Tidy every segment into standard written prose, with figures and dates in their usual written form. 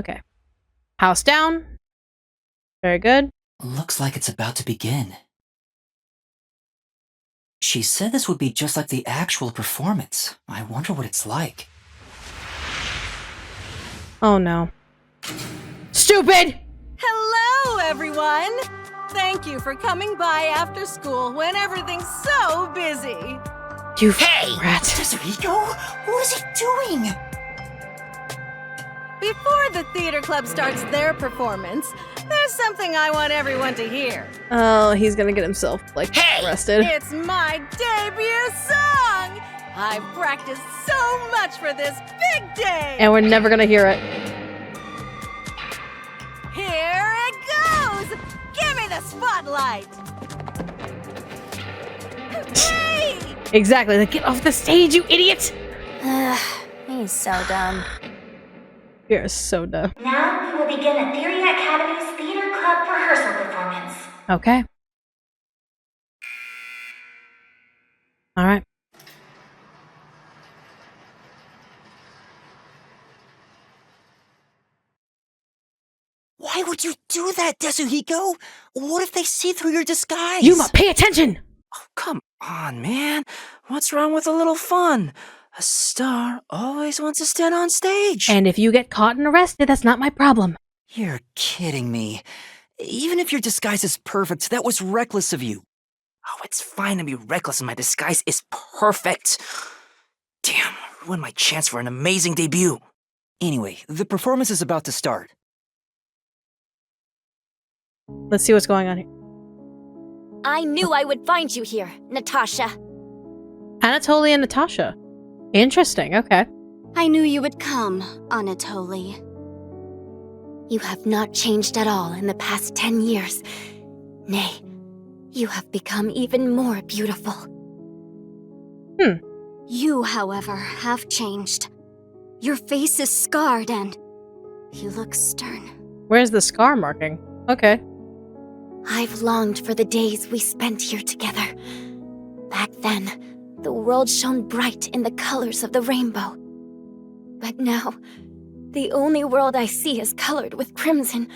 Okay. House down. Very good. Looks like it's about to begin. She said this would be just like the actual performance. I wonder what it's like. Oh no. Stupid! Hello, everyone! Thank you for coming by after school when everything's so busy. You Rat! rat. Rico? What is he doing? Before the theater club starts their performance, there's something I want everyone to hear. Oh, he's gonna get himself, arrested. It's my debut song! I've practiced so much for this big day! And we're never gonna hear it. Here it goes! Give me the spotlight! Hey! Exactly, like, get off the stage, you idiot! He's so dumb. You're so dumb. Now we will begin Etheria Academy's Theater Club rehearsal performance. Okay. Alright. Why would you do that, Desuhiko? What if they see through your disguise? Yuma, pay attention! Oh, come on, man. What's wrong with a little fun? A star always wants to stand on stage. And if you get caught and arrested, that's not my problem. You're kidding me. Even if your disguise is perfect, that was reckless of you. Oh, it's fine to be reckless and my disguise is perfect. Damn, ruined my chance for an amazing debut. Anyway, the performance is about to start. Let's see what's going on here. I knew I would find you here, Natasha. Anatoly and Natasha. Interesting, okay. I knew you would come, Anatoly. You have not changed at all in the past 10 years. Nay, you have become even more beautiful. You, however, have changed. Your face is scarred and you look stern. Where's the scar marking? Okay. I've longed for the days we spent here together. Back then, the world shone bright in the colors of the rainbow. But now, the only world I see is colored with crimson,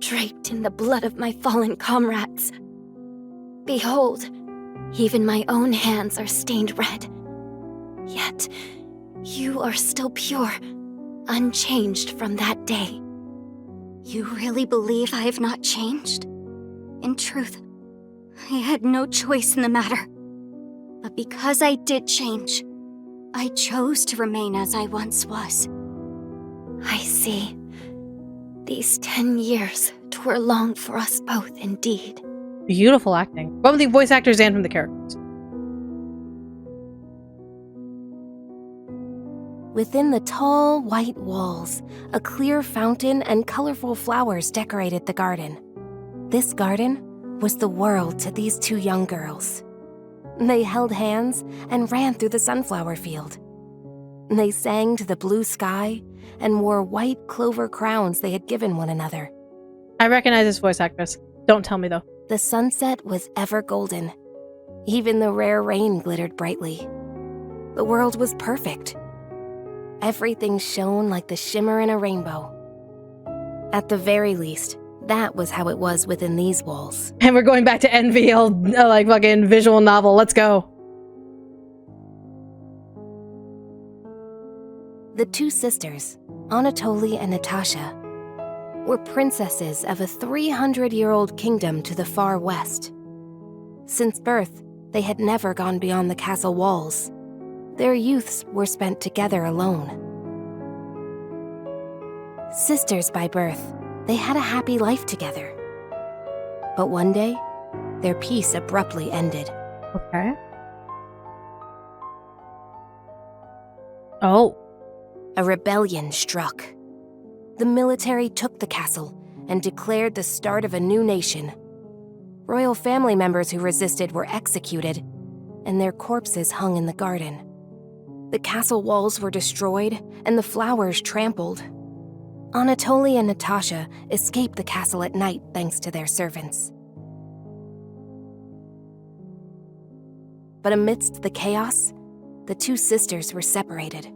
draped in the blood of my fallen comrades. Behold, even my own hands are stained red. Yet, you are still pure, unchanged from that day. You really believe I have not changed? In truth, I had no choice in the matter. But because I did change, I chose to remain as I once was. I see. These 10 years were long for us both indeed. Beautiful acting. Both from the voice actors and from the characters. Within the tall, white walls, a clear fountain and colorful flowers decorated the garden. This garden was the world to these two young girls. They held hands and ran through the sunflower field. They sang to the blue sky and wore white clover crowns they had given one another. I recognize this voice actress. Don't tell me, though. The sunset was ever golden. Even the rare rain glittered brightly. The world was perfect. Everything shone like the shimmer in a rainbow. At the very least, that was how it was within these walls. And we're going back to NVL, like fucking visual novel. Let's go. The two sisters, Anatoly and Natasha, were princesses of a 300-year-old kingdom to the far west. Since birth, they had never gone beyond the castle walls. Their youths were spent together alone. Sisters by birth, they had a happy life together. But one day, their peace abruptly ended. Okay. Oh. A rebellion struck. The military took the castle and declared the start of a new nation. Royal family members who resisted were executed, and their corpses hung in the garden. The castle walls were destroyed and the flowers trampled. Anatoly and Natasha escaped the castle at night thanks to their servants. But amidst the chaos, the two sisters were separated.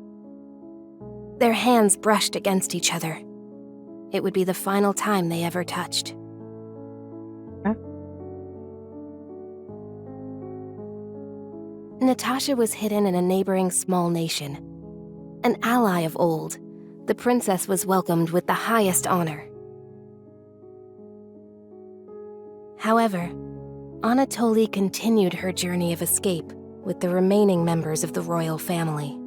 Their hands brushed against each other, It would be the final time they ever touched. Natasha was hidden in a neighboring small nation. An ally of old, the princess was welcomed with the highest honor. However, Anatoly continued her journey of escape with the remaining members of the royal family.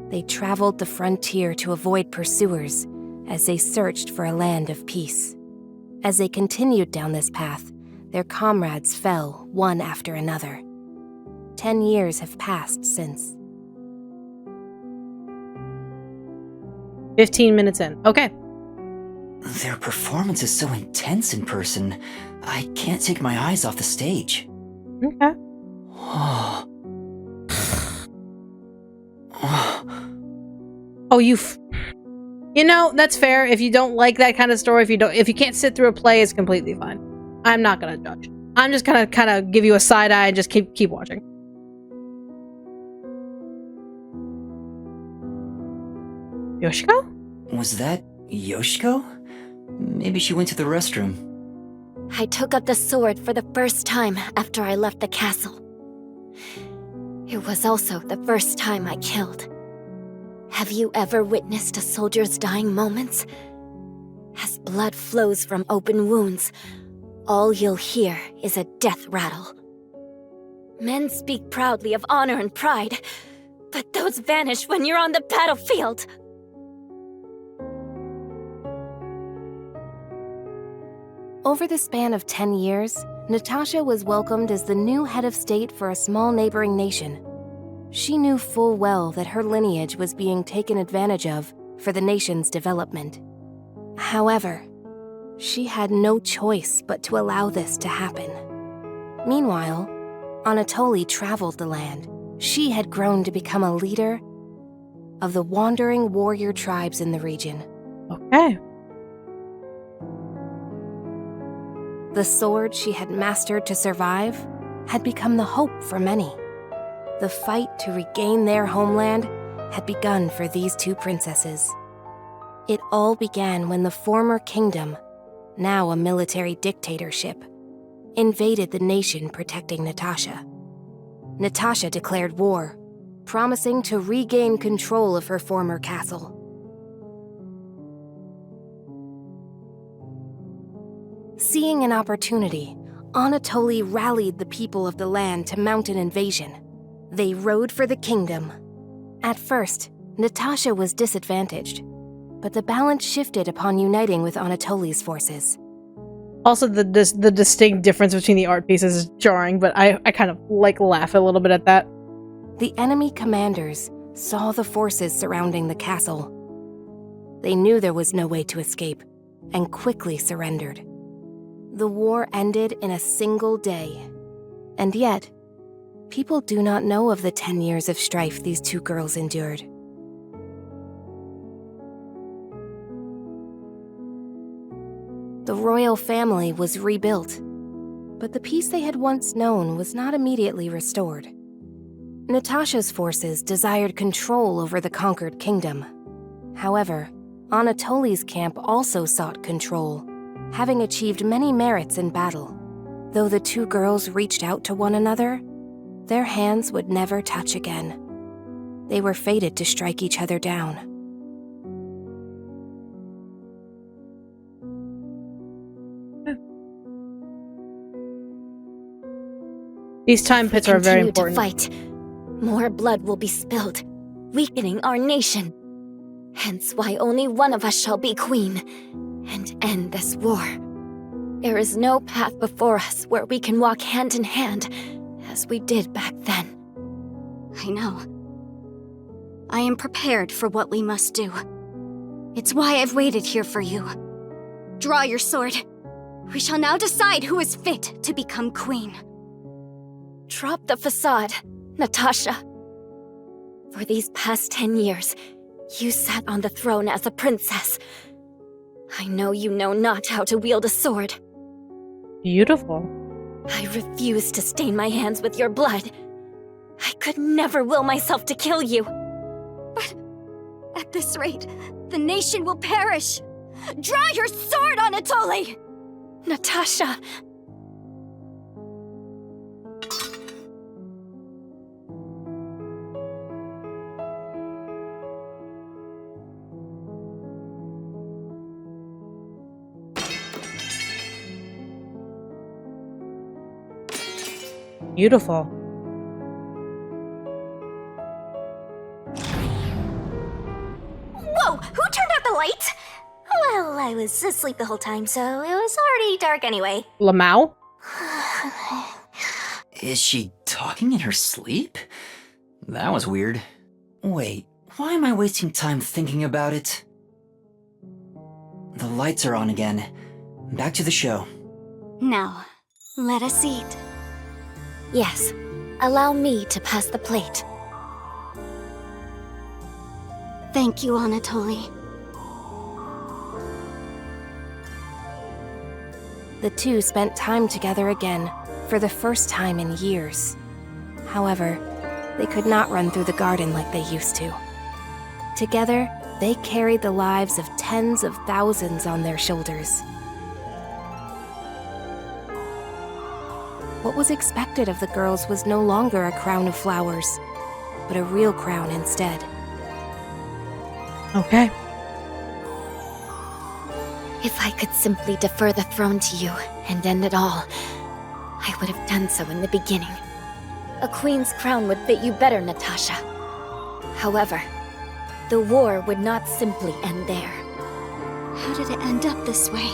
They traveled the frontier to avoid pursuers as they searched for a land of peace. As they continued down this path, their comrades fell one after another. 10 years have passed since. 15 minutes in. Okay. Their performance is so intense in person, I can't take my eyes off the stage. Okay. Oh, you know, that's fair. If you don't like that kind of story, if you can't sit through a play, it's completely fine. I'm not gonna judge. I'm just gonna kind of give you a side eye and just keep watching. Yoshiko? Was that Yoshiko? Maybe she went to the restroom. I took up the sword for the first time after I left the castle. It was also the first time I killed. Have you ever witnessed a soldier's dying moments? As blood flows from open wounds, all you'll hear is a death rattle. Men speak proudly of honor and pride, but those vanish when you're on the battlefield. Over the span of 10 years, Natasha was welcomed as the new head of state for a small neighboring nation. She knew full well that her lineage was being taken advantage of for the nation's development. However, she had no choice but to allow this to happen. Meanwhile, Anatoly traveled the land. She had grown to become a leader of the wandering warrior tribes in the region. Okay. The sword she had mastered to survive had become the hope for many. The fight to regain their homeland had begun for these two princesses. It all began when the former kingdom, now a military dictatorship, invaded the nation protecting Natasha. Natasha declared war, promising to regain control of her former castle. Seeing an opportunity, Anatoly rallied the people of the land to mount an invasion. They rode for the kingdom. At first, Natasha was disadvantaged, but the balance shifted upon uniting with Anatoly's forces. Also, the distinct difference between the art pieces is jarring, but I kind of laugh a little bit at that. The enemy commanders saw the forces surrounding the castle. They knew there was no way to escape and quickly surrendered. The war ended in a single day. And yet, people do not know of the 10 years of strife these two girls endured. The royal family was rebuilt, but the peace they had once known was not immediately restored. Natasha's forces desired control over the conquered kingdom. However, Anatoly's camp also sought control, having achieved many merits in battle. Though the two girls reached out to one another, their hands would never touch again. They were fated to strike each other down. These time pits are very Continue important. to fight, more blood will be spilled, weakening our nation. Hence why only one of us shall be queen and end this war. There is no path before us where we can walk hand in hand as we did back then. I know. I am prepared for what we must do. It's why I've waited here for you. Draw your sword. We shall now decide who is fit to become queen. Drop the facade, Natasha. For these past 10 years, you sat on the throne as a princess. I know you know not how to wield a sword. Beautiful. I refuse to stain my hands with your blood. I could never will myself to kill you. At this rate, the nation will perish. Draw your sword, Anatoly! Natasha! Beautiful. Whoa! Who turned out the lights? Well, I was asleep the whole time, so it was already dark anyway. Lamau? Is she talking in her sleep? That was weird. Wait, why am I wasting time thinking about it? The lights are on again. Back to the show. Now, let us eat. Yes, allow me to pass the plate. Thank you, Anatoly. The two spent time together again, for the first time in years. However, they could not run through the garden like they used to. Together, they carried the lives of tens of thousands on their shoulders. What was expected of the girls was no longer a crown of flowers, but a real crown instead. Okay. If I could simply defer the throne to you and end it all, I would have done so in the beginning. A queen's crown would fit you better, Natasha. However, the war would not simply end there. How did it end up this way?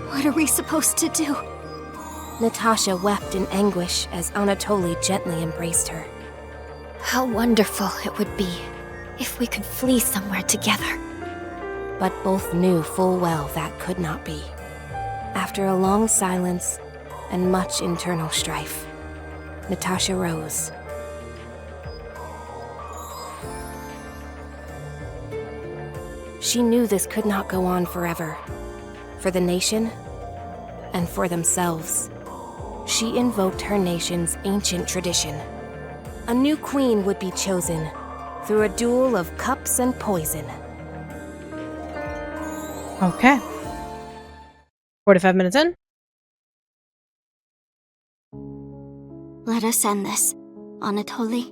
What are we supposed to do? Natasha wept in anguish as Anatoly gently embraced her. How wonderful it would be if we could flee somewhere together. But both knew full well that could not be. After a long silence and much internal strife, Natasha rose. She knew this could not go on forever. For the nation, and for themselves. She invoked her nation's ancient tradition. A new queen would be chosen through a duel of cups and poison. Okay. 45 minutes in. Let us end this, Anatoly.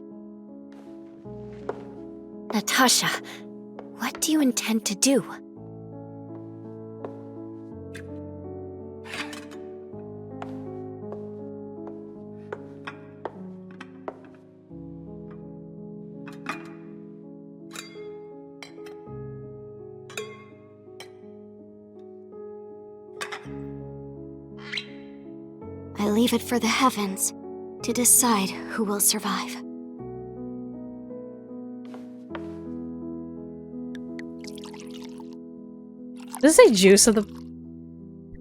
Natasha, what do you intend to do? I leave it for the heavens to decide who will survive. Does it say juice of the...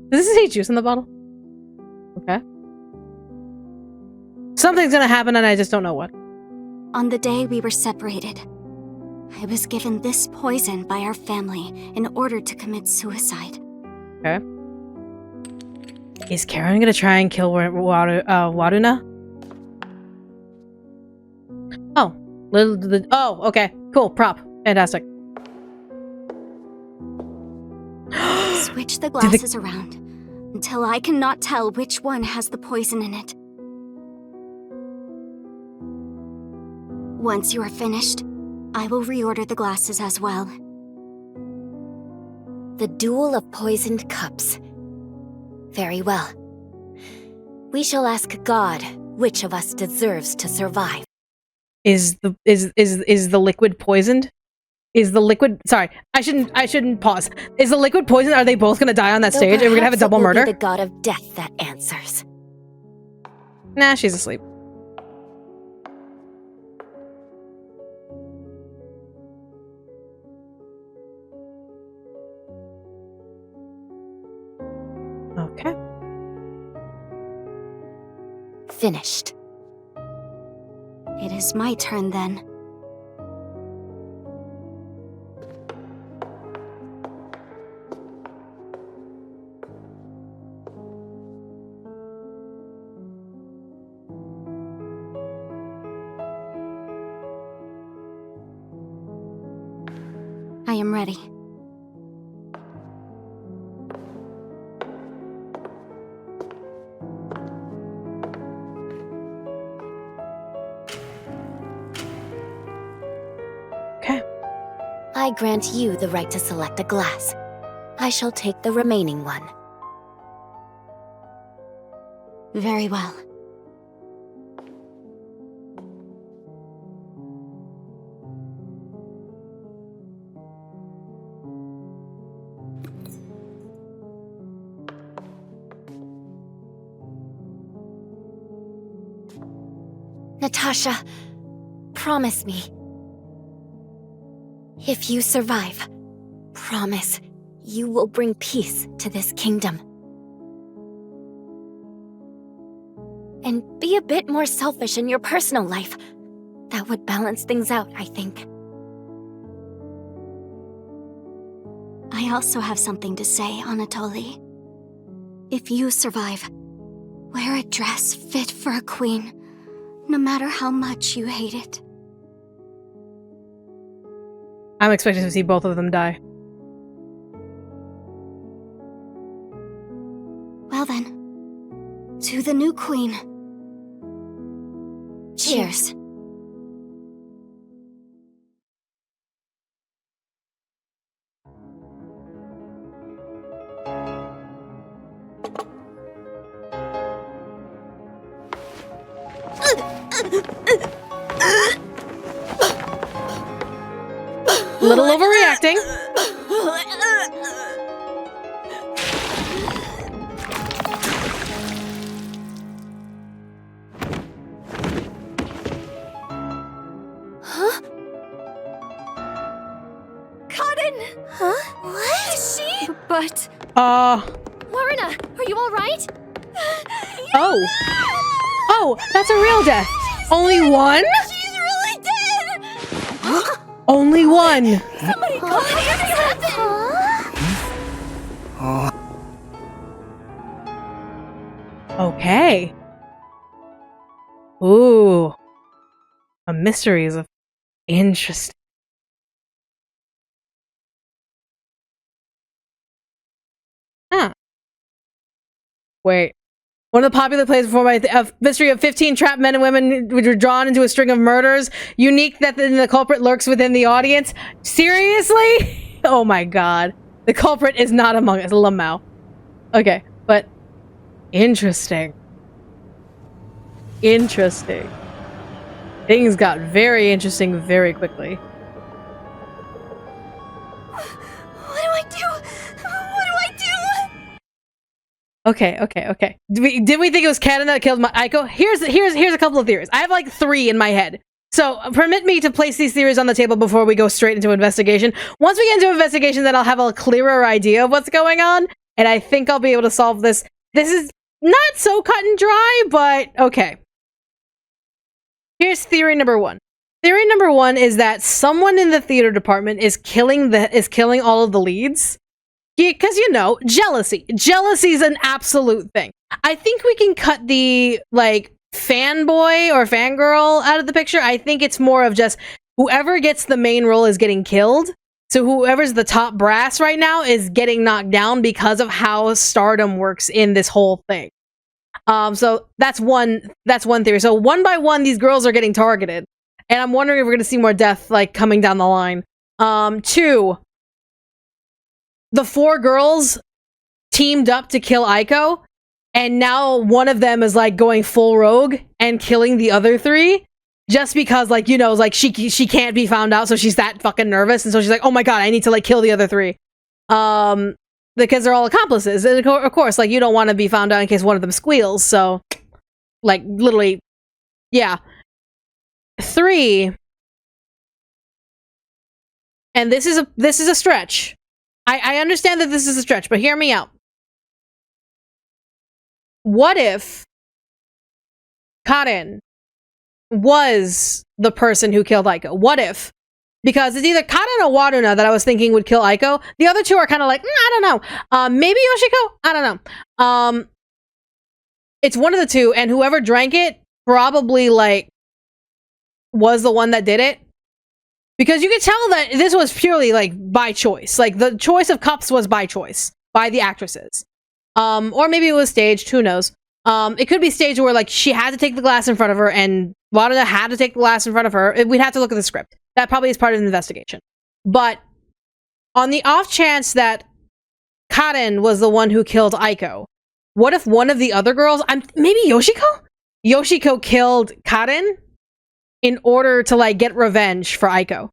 Does it say juice in the bottle? Okay. Something's gonna happen and I just don't know what. On the day we were separated, I was given this poison by our family in order to commit suicide. Okay. Is Karen gonna try and kill Waruna? Oh, okay. Cool. Prop. Fantastic. Switch the glasses around until I cannot tell which one has the poison in it. Once you are finished, I will reorder the glasses as well. The duel of poisoned cups. Very well. We shall ask God which of us deserves to survive. Is the liquid poisoned? Is the liquid... Sorry, I shouldn't pause. Is the liquid poisoned? Are they both gonna die on that stage? And we're gonna have a double murder? The god of death that answers. Nah, she's asleep. Okay. Finished. It is my turn then. I am ready. I grant you the right to select a glass. I shall take the remaining one. Very well. Natasha, promise me. If you survive, promise you will bring peace to this kingdom. And be a bit more selfish in your personal life. That would balance things out, I think. I also have something to say, Anatoly. If you survive, wear a dress fit for a queen, no matter how much you hate it. I'm expecting to see both of them die. Well then, to the new queen. Cheers. Little overreacting. Huh? Cotton! Huh? What? Is she? But... Lorna, are you alright? Oh. Oh, that's a real death. Only one? She's really dead! Only one. Somebody call me! Okay. Ooh. A mystery is interesting. Huh. Wait. One of the popular plays before a mystery of 15 trapped men and women which were drawn into a string of murders. Unique that the culprit lurks within the audience. Seriously? Oh my god. The culprit is not among us. Lamau. Okay, but interesting. Interesting. Things got very interesting very quickly. What do I do? What do I do? Okay. Did we think it was Kaden that killed Aiko? Here's a couple of theories. I have like 3 in my head. So permit me to place these theories on the table before we go straight into investigation. Once we get into investigation, then I'll have a clearer idea of what's going on, and I think I'll be able to solve this. This is not so cut and dry, but okay. Here's theory number 1. Theory number 1 is that someone in the theater department is killing all of the leads. Because, you know, jealousy. Jealousy is an absolute thing. I think we can cut the, like, fanboy or fangirl out of the picture. I think it's more of just whoever gets the main role is getting killed. So whoever's the top brass right now is getting knocked down because of how stardom works in this whole thing. So that's one theory. So one by one, these girls are getting targeted. And I'm wondering if we're going to see more death, like, coming down the line. 2, the 4 girls teamed up to kill Aiko, and now one of them is, like, going full rogue and killing the other 3, just because, like, you know, like, she can't be found out, so she's that fucking nervous, and so she's like, oh my god, I need to, like, kill the other 3. Because they're all accomplices, and of course, like, you don't want to be found out in case one of them squeals, so, like, literally, yeah. 3, and this is a stretch. I understand that this is a stretch, but hear me out. What if Karen was the person who killed Aiko? What if? Because it's either Karen or Waruna that I was thinking would kill Aiko. The other 2 are kind of like, I don't know. Maybe Yoshiko? I don't know. It's one of the 2, and whoever drank it probably, like, was the one that did it. Because you could tell that this was purely, like, by choice. Like, the choice of cups was by choice. By the actresses. Or maybe it was staged. Who knows? It could be staged where, like, she had to take the glass in front of her, and Waruna had to take the glass in front of her. We'd have to look at the script. That probably is part of the investigation. But on the off chance that Karen was the one who killed Aiko, what if one of the other girls, maybe Yoshiko? Yoshiko killed Karen in order to like get revenge for Aiko.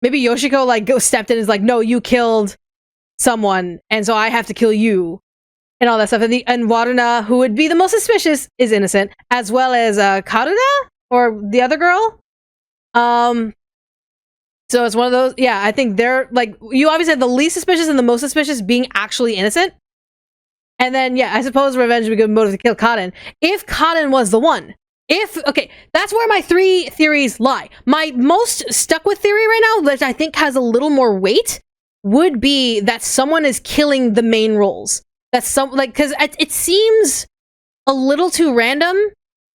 Maybe Yoshiko like stepped in and is like, no, you killed someone, and so I have to kill you, and all that stuff. And Waruna, who would be the most suspicious, is innocent, as well as Karuna or the other girl. So it's one of those. Yeah, I think they're like, you obviously have the least suspicious and the most suspicious being actually innocent. And then yeah, I suppose revenge would be a good motive to kill Karen if Karen was the one. Okay, that's where my 3 theories lie. My most stuck with theory right now, which I think has a little more weight, would be that someone is killing the main roles. That's because it seems a little too random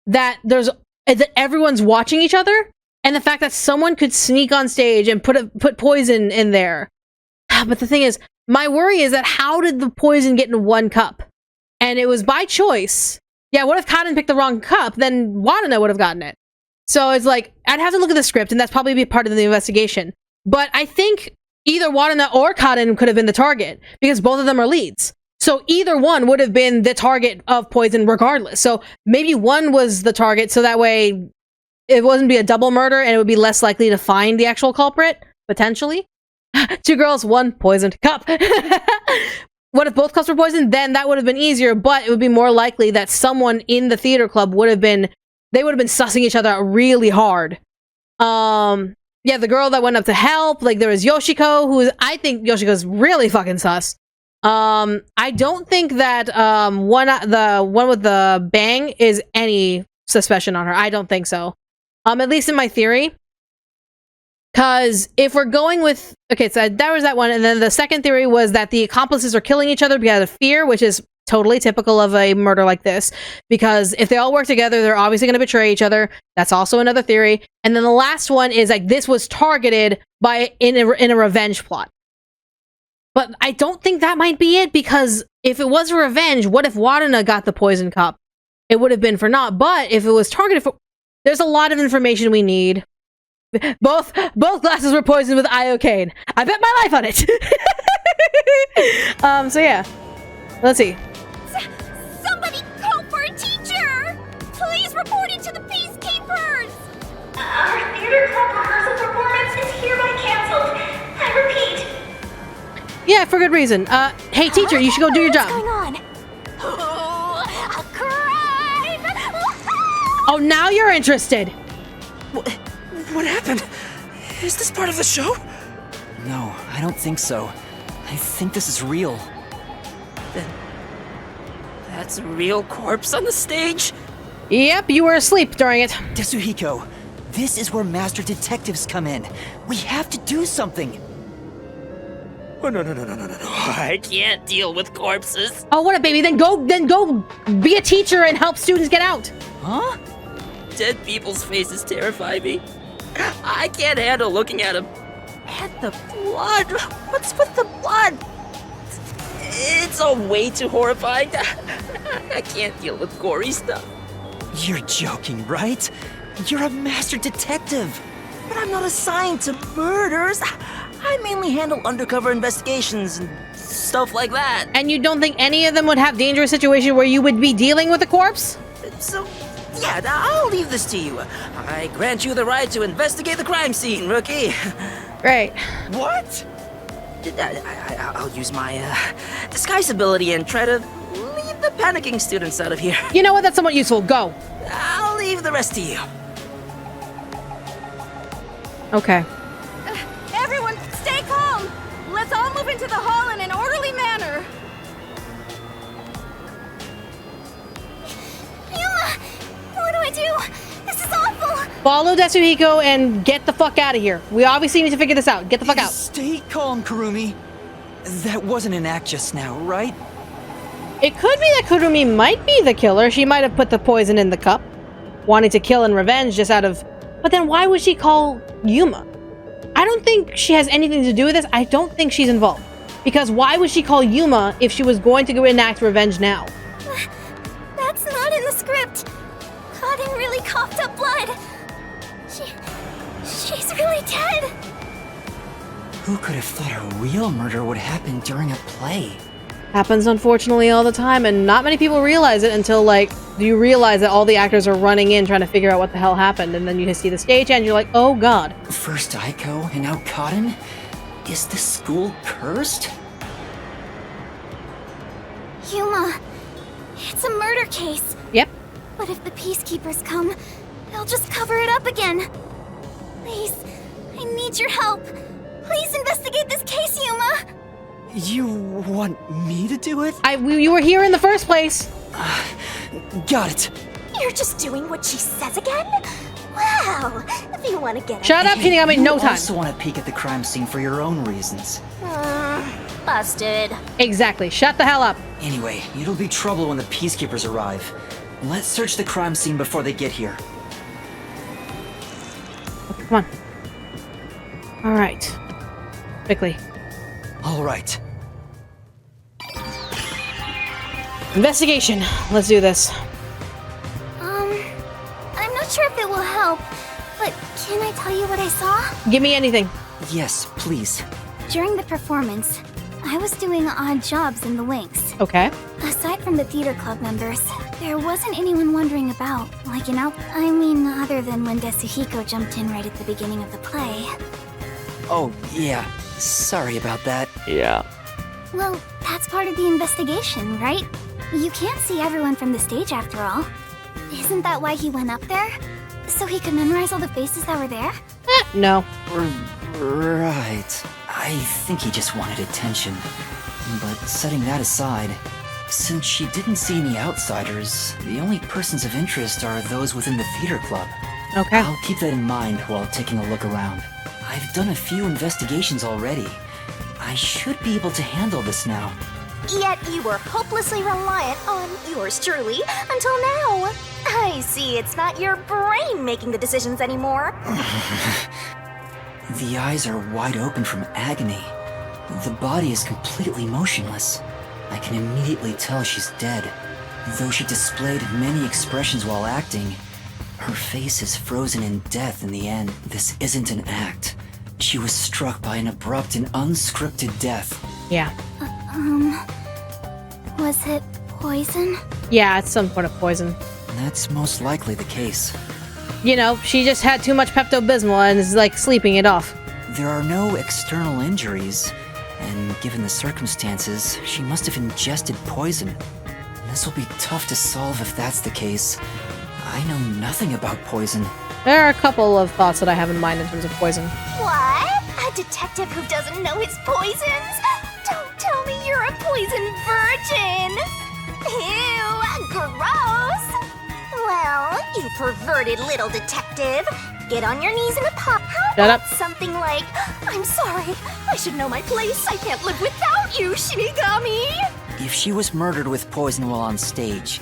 that that everyone's watching each other, and the fact that someone could sneak on stage and put poison in there. But the thing is, my worry is that how did the poison get in one cup? And it was by choice. Yeah, what if Karen picked the wrong cup? Then Waruna would have gotten it. So it's like, I'd have to look at the script, and that's probably be part of the investigation. But I think either Waruna or Karen could have been the target, because both of them are leads. So either one would have been the target of poison regardless. So maybe one was the target, so that way it wouldn't be a double murder, and it would be less likely to find the actual culprit, potentially. 2 girls, 1 poisoned cup. What if both cups were poisoned? Then that would have been easier, but it would be more likely that someone in the theater club would have been sussing each other out really hard. Yeah, the girl that went up to help, like there was Yoshiko, I think Yoshiko's really fucking sus. I don't think that the one with the bang is any suspicion on her. I don't think so. At least in my theory. Because if we're going with... Okay, so that was that one. And then the second theory was that the accomplices are killing each other because of fear, which is totally typical of a murder like this. Because if they all work together, they're obviously going to betray each other. That's also another theory. And then the last one is like this was targeted in a revenge plot. But I don't think that might be it, because if it was a revenge, what if Waruna got the poison cup? It would have been for naught. But if it was targeted for... There's a lot of information we need. Both glasses were poisoned with iocane. I bet my life on it. So yeah. Let's see. Somebody call for a teacher! Please report it to the Peacekeepers! Our theater club rehearsal performance is hereby canceled. I repeat. Yeah, for good reason. Hey teacher, you should go do your job. What's going on? Oh, a crime! Oh, now you're interested. What happened? Is this part of the show? No, I don't think so. I think this is real. That's a real corpse on the stage? Yep, you were asleep during it. Tetsuhiko, this is where master detectives come in. We have to do something. Oh, no. I can't deal with corpses. Oh, what a baby. Then go be a teacher and help students get out. Huh? Dead people's faces terrify me. I can't handle looking at them. And the blood. What's with the blood? It's all way too horrifying. I can't deal with gory stuff. You're joking, right? You're a master detective. But I'm not assigned to murders. I mainly handle undercover investigations and stuff like that. And you don't think any of them would have dangerous situation where you would be dealing with a corpse? So, yeah, I'll leave this to you. I grant you the right to investigate the crime scene, rookie. Right. What? I'll use my disguise ability and try to leave the panicking students out of here. You know what? That's somewhat useful. Go. I'll leave the rest to you. Okay. Everyone, stay calm! Let's all move into the hall in an orderly manner! Yuma! What do I do? This is awful! Follow Tetsuhiko and get the fuck out of here. We obviously need to figure this out. Get the fuck out. Stay calm, Kurumi. That wasn't an act just now, right? It could be that Kurumi might be the killer. She might have put the poison in the cup, wanting to kill in revenge just out of... But then why would she call Yuma? I don't think she has anything to do with this. I don't think she's involved. Because why would she call Yuma if she was going to go enact revenge now? That's not in the script. Kaden really coughed up blood. She's really dead. Who could have thought a real murder would happen during a play? Happens unfortunately all the time, and not many people realize it until, like, you realize that all the actors are running in trying to figure out what the hell happened, and then you see the stage and you're like, oh god. First Aiko, and now Cotton? Is this school cursed? Yuma, it's a murder case. Yep. But if the Peacekeepers come, they'll just cover it up again. Please, I need your help. Please investigate this case, Yuma. You want me to do it? You were here in the first place. Got it. You're just doing what she says again? Wow, if you want to get Shut up, Shinigami, no You time. also want to peek at the crime scene for your own reasons. busted. Exactly, shut the hell up. Anyway, it'll be trouble when the Peacekeepers arrive. Let's search the crime scene before they get here. Okay, come on. Alright. Quickly. Alright. Investigation. Let's do this. I'm not sure if it will help, but can I tell you what I saw? Give me anything. Yes, please. During the performance, I was doing odd jobs in the wings. Okay. Aside from the theater club members, there wasn't anyone wandering about, like, you know? I mean, other than when Desuhiko jumped in right at the beginning of the play. Oh, yeah. Sorry about that. Yeah. Well, that's part of the investigation, right? You can't see everyone from the stage after all. Isn't that why he went up there? So he could memorize all the faces that were there? No. Right. I think he just wanted attention. But setting that aside, since she didn't see any outsiders, the only persons of interest are those within the theater club. Okay. I'll keep that in mind while taking a look around. I've done a few investigations already. I should be able to handle this now. Yet you were hopelessly reliant on yours truly until now. I see it's not your brain making the decisions anymore. The eyes are wide open from agony. The body is completely motionless. I can immediately tell she's dead. Though she displayed many expressions while acting, her face is frozen in death in the end. This isn't an act. She was struck by an abrupt and unscripted death. Yeah. Was it poison? Yeah, it's some sort of poison. That's most likely the case. You know, she just had too much Pepto-Bismol and is, like, sleeping it off. There are no external injuries, and given the circumstances, she must have ingested poison. This will be tough to solve if that's the case. I know nothing about poison. There are a couple of thoughts that I have in mind in terms of poison. What? A detective who doesn't know his poisons? Don't tell me you're a poison virgin! Ew, gross! Well, you perverted little detective. Get on your knees and Shut up. something like, I'm sorry, I should know my place. I can't live without you, Shinigami! If she was murdered with poison while on stage,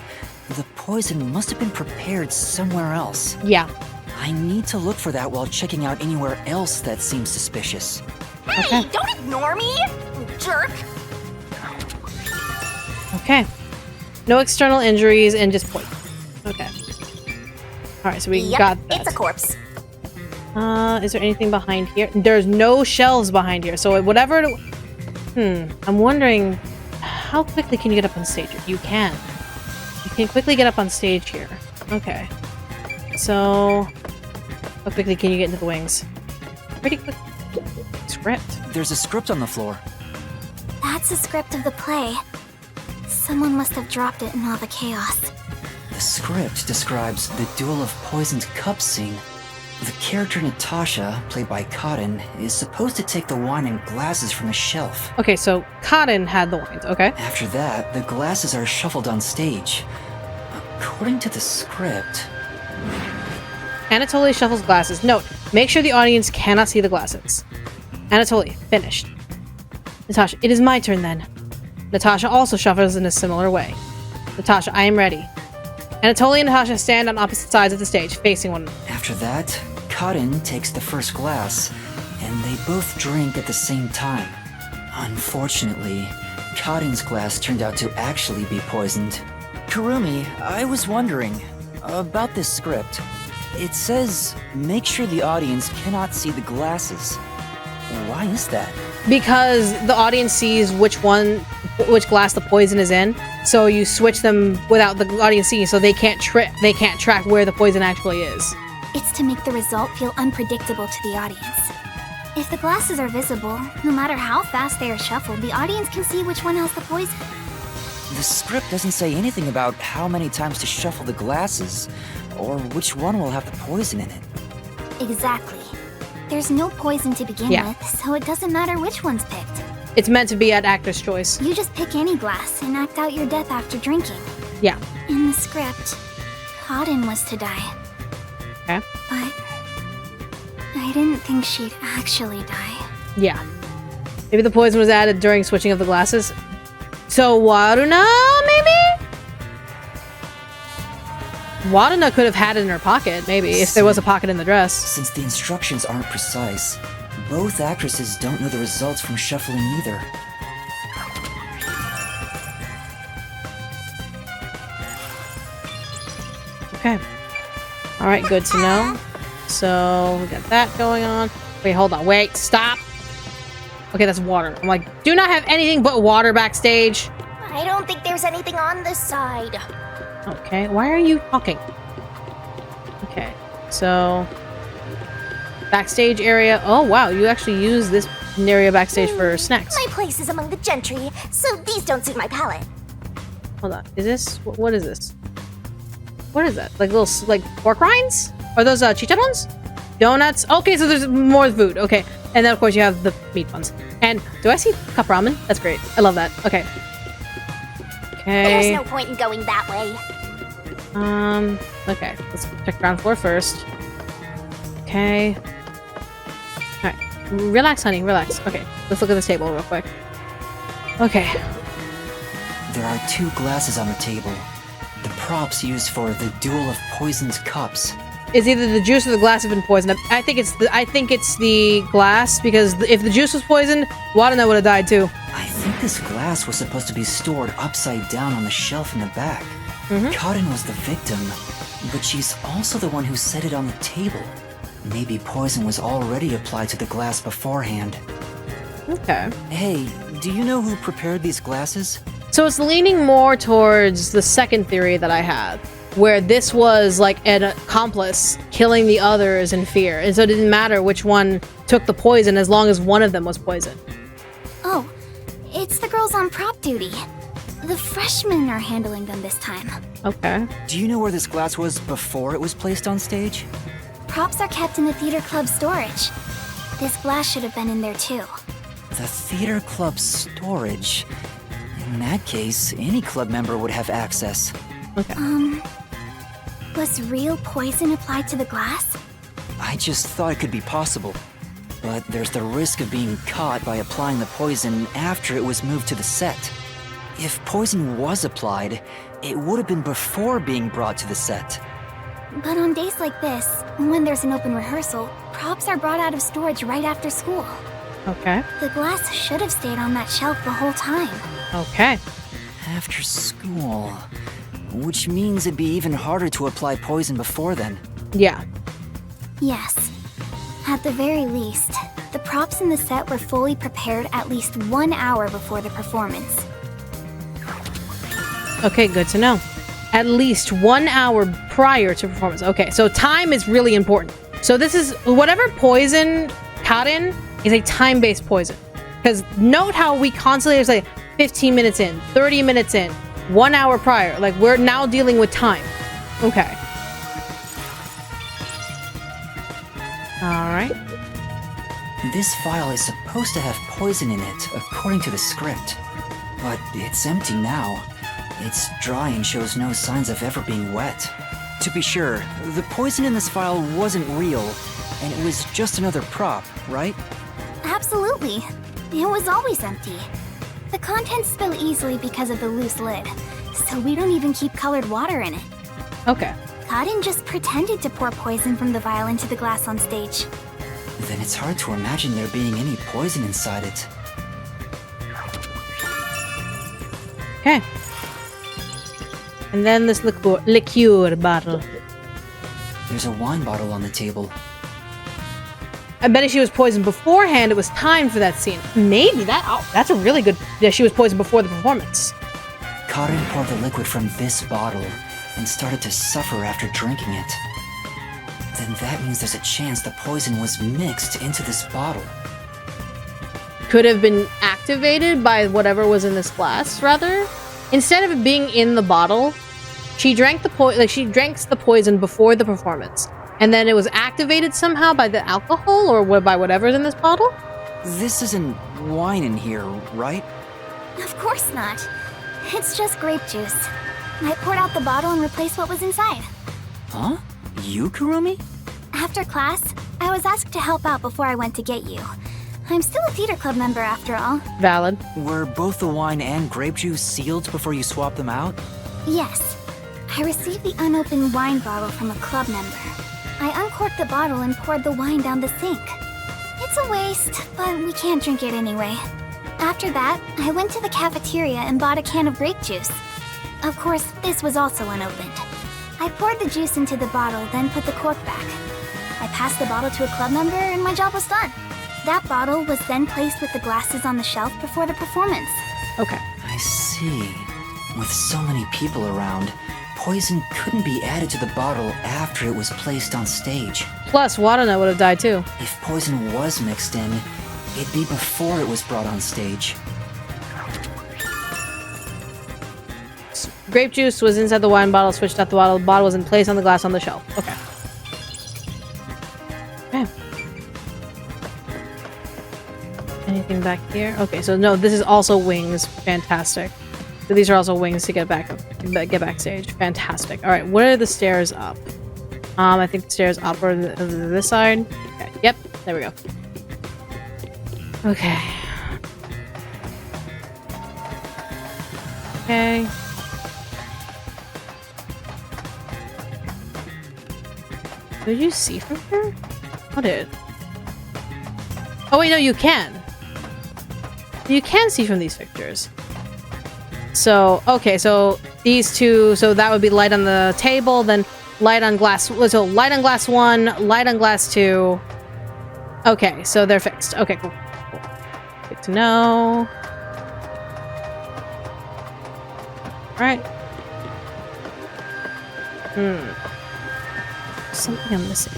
the poison must have been prepared somewhere else. Yeah. I need to look for that while checking out anywhere else that seems suspicious. Hey, Okay. don't ignore me, jerk! Okay. No external injuries and just poison. Okay. Alright, so we Yep, got that. it's a corpse. Is there anything behind here? There's no shelves behind here, so whatever I'm wondering, how quickly can you get up on stage? You can. You can quickly get up on stage here. Okay. So, how quickly can you get into the wings? Pretty quick. Script. There's a script on the floor. That's a script of the play. Someone must have dropped it in all the chaos. The script describes the Duel of Poisoned Cups scene. The character Natasha, played by Cotton, is supposed to take the wine and glasses from a shelf. Okay, so Cotton had the wines, okay? After that, the glasses are shuffled on stage. According to the script... Anatoly shuffles glasses. Note, make sure the audience cannot see the glasses. Anatoly, finished. Natasha, it is my turn then. Natasha also shuffles in a similar way. Natasha, I am ready. Anatoly and Natasha stand on opposite sides of the stage, facing one another. After that, Cotton takes the first glass, and they both drink at the same time. Unfortunately, Cotton's glass turned out to actually be poisoned. Kurumi, I was wondering about this script. It says, make sure the audience cannot see the glasses. Why is that? Because the audience sees which glass the poison is in. So you switch them without the audience seeing, so they can't track where the poison actually is. It's to make the result feel unpredictable to the audience. If the glasses are visible, no matter how fast they are shuffled, the audience can see which one has the poison. The script doesn't say anything about how many times to shuffle the glasses, or which one will have the poison in it. Exactly. There's no poison to begin with, so it doesn't matter which one's picked. It's meant to be at actor's choice. You just pick any glass and act out your death after drinking. Yeah. In the script, Cotton was to die. Okay. But I didn't think she'd actually die. Yeah. Maybe the poison was added during switching of the glasses. So Waruna, maybe? Waruna could have had it in her pocket, maybe, if there was a pocket in the dress. Since the instructions aren't precise, both actresses don't know the results from shuffling either. Okay. Alright, good to know. So, we got that going on. Wait, hold on. Wait, stop! Okay, that's water. I'm like, do not have anything but water backstage. I don't think there's anything on this side. Okay, why are you talking? Okay, so... backstage area. Oh, wow, you actually use this area backstage for snacks. My place is among the gentry, so these don't suit my palate. Hold on. Is this... what is this? What is that? Like little, like, pork rinds? Are those, chicharrones? Donuts? Okay, so there's more food. Okay. And then, of course, you have the meat ones. And do I see cup ramen? That's great. I love that. Okay. Okay. There's no point in going that way. Okay. Let's check ground floor first. Okay. Alright. Relax, honey. Relax. Okay. Let's look at this table real quick. Okay. There are 2 glasses on the table. The props used for the duel of poisoned cups. Is either the juice or the glass have been poisoned. I think it's the glass, because if the juice was poisoned, Wadana would have died too. I think this glass was supposed to be stored upside down on the shelf in the back. Mm-hmm. Cotton was the victim, but she's also the one who set it on the table. Maybe poison was already applied to the glass beforehand. Okay. Hey, do you know who prepared these glasses? So it's leaning more towards the second theory that I had, where this was like an accomplice killing the others in fear. And so it didn't matter which one took the poison as long as one of them was poisoned. Oh, it's the girls on prop duty. The freshmen are handling them this time. Okay. Do you know where this glass was before it was placed on stage? Props are kept in the theater club storage. This glass should have been in there too. The theater club storage? In that case, any club member would have access. Okay. Was real poison applied to the glass? I just thought it could be possible. But there's the risk of being caught by applying the poison after it was moved to the set. If poison was applied, it would have been before being brought to the set. But on days like this, when there's an open rehearsal, props are brought out of storage right after school. Okay. The glass should have stayed on that shelf the whole time. Okay. After school. Which means it'd be even harder to apply poison before then. Yeah. Yes. At the very least, the props in the set were fully prepared at least 1 hour before the performance. Okay, good to know. At least 1 hour prior to performance. Okay, so time is really important. So this is whatever poison Cotton is a time-based poison. Because note how we constantly say 15 minutes in, 30 minutes in, 1 hour prior. Like, we're now dealing with time. Okay. Alright. This file is supposed to have poison in it, according to the script. But it's empty now. It's dry and shows no signs of ever being wet. To be sure, the poison in this file wasn't real, and it was just another prop, right? Absolutely. It was always empty. The contents spill easily because of the loose lid, so we don't even keep colored water in it. Okay. Cotton just pretended to pour poison from the vial into the glass on stage. Then it's hard to imagine there being any poison inside it. Okay. And then this liqueur bottle. There's a wine bottle on the table. I bet if she was poisoned beforehand, it was timed for that scene. Maybe that's a really good. Yeah, she was poisoned before the performance. Karin poured the liquid from this bottle and started to suffer after drinking it. Then that means there's a chance the poison was mixed into this bottle. Could have been activated by whatever was in this glass, rather. Instead of it being in the bottle, she drank she drank the poison before the performance. And then it was activated somehow by the alcohol or by whatever's in this bottle? This isn't wine in here, right? Of course not. It's just grape juice. I poured out the bottle and replaced what was inside. Huh? You, Kurumi? After class, I was asked to help out before I went to get you. I'm still a theater club member after all. Valid. Were both the wine and grape juice sealed before you swapped them out? Yes. I received the unopened wine bottle from a club member. I uncorked the bottle and poured the wine down the sink. It's a waste, but we can't drink it anyway. After that, I went to the cafeteria and bought a can of grape juice. Of course, this was also unopened. I poured the juice into the bottle, then put the cork back. I passed the bottle to a club member and my job was done. That bottle was then placed with the glasses on the shelf before the performance. Okay. I see. With so many people around, poison couldn't be added to the bottle after it was placed on stage. Plus, Warana would have died too. If poison was mixed in, it'd be before it was brought on stage. Grape juice was inside the wine bottle, switched out the bottle. The bottle was in place on the glass on the shelf. Okay. Okay. Anything back here? Okay, so no, this is also wings. Fantastic. So these are also wings to get backstage. Fantastic. All right, what are the stairs up? I think the stairs up are this side. Okay. Yep. There we go. Okay. Okay. Did you see from here? What did? Oh wait, no, you can. You can see from these pictures. So, okay, so these two, so that would be light on the table, then light on glass, so light on glass 1, light on glass 2. Okay, so they're fixed. Okay, cool. Good to know. Alright. Something I'm missing.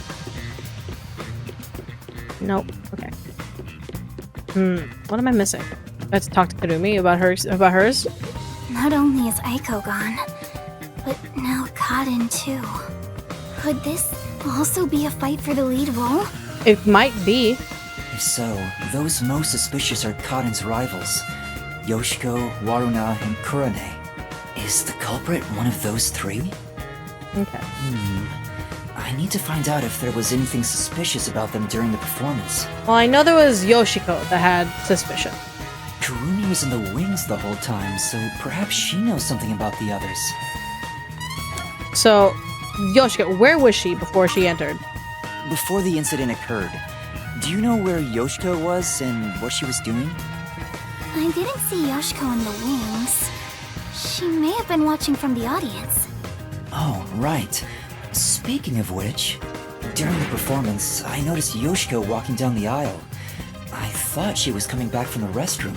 Nope. Okay. What am I missing? I have to talk to Kurumi about hers? Not only is Aiko gone, but now Kaden too. Could this also be a fight for the lead role? It might be. If so, those most suspicious are Kaden's rivals, Yoshiko, Waruna, and Kurane. Is the culprit one of those three? Okay. I need to find out if there was anything suspicious about them during the performance. Well, I know there was Yoshiko that had suspicion. Kurumi was in the wings the whole time, so perhaps she knows something about the others. So, Yoshiko, where was she before she entered? Before the incident occurred, do you know where Yoshiko was and what she was doing? I didn't see Yoshiko in the wings. She may have been watching from the audience. Oh, right. Speaking of which, during the performance, I noticed Yoshiko walking down the aisle. I thought she was coming back from the restroom,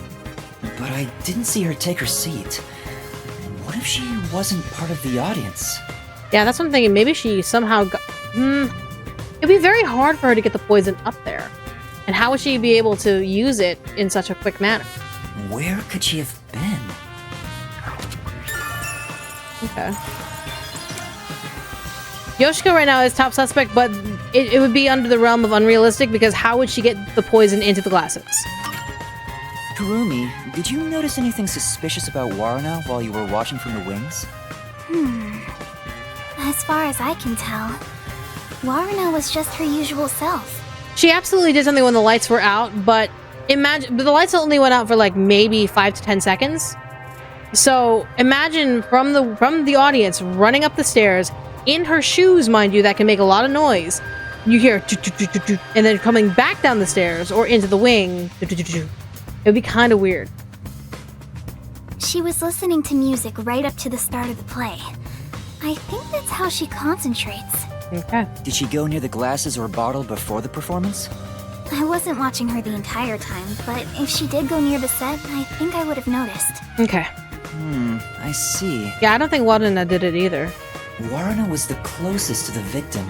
but I didn't see her take her seat. What if she wasn't part of the audience? Yeah, that's what I'm thinking. Maybe she somehow got... It'd be very hard for her to get the poison up there. And how would she be able to use it in such a quick manner? Where could she have been? Okay. Yoshiko right now is top suspect, but it would be under the realm of unrealistic because how would she get the poison into the glasses? Kurumi, did you notice anything suspicious about Waruna while you were watching from the wings? As far as I can tell, Waruna was just her usual self. She absolutely did something when the lights were out, but imagine the lights only went out for like maybe 5 to 10 seconds. So imagine from the audience running up the stairs in her shoes, mind you, that can make a lot of noise. You hear and then coming back down the stairs or into the wing. It would be kind of weird. She was listening to music right up to the start of the play. I think that's how she concentrates. Okay. Did she go near the glasses or bottle before the performance? I wasn't watching her the entire time, but if she did go near the set, I think I would have noticed. Okay. I see. Yeah, I don't think Waruna did it either. Waruna was the closest to the victim.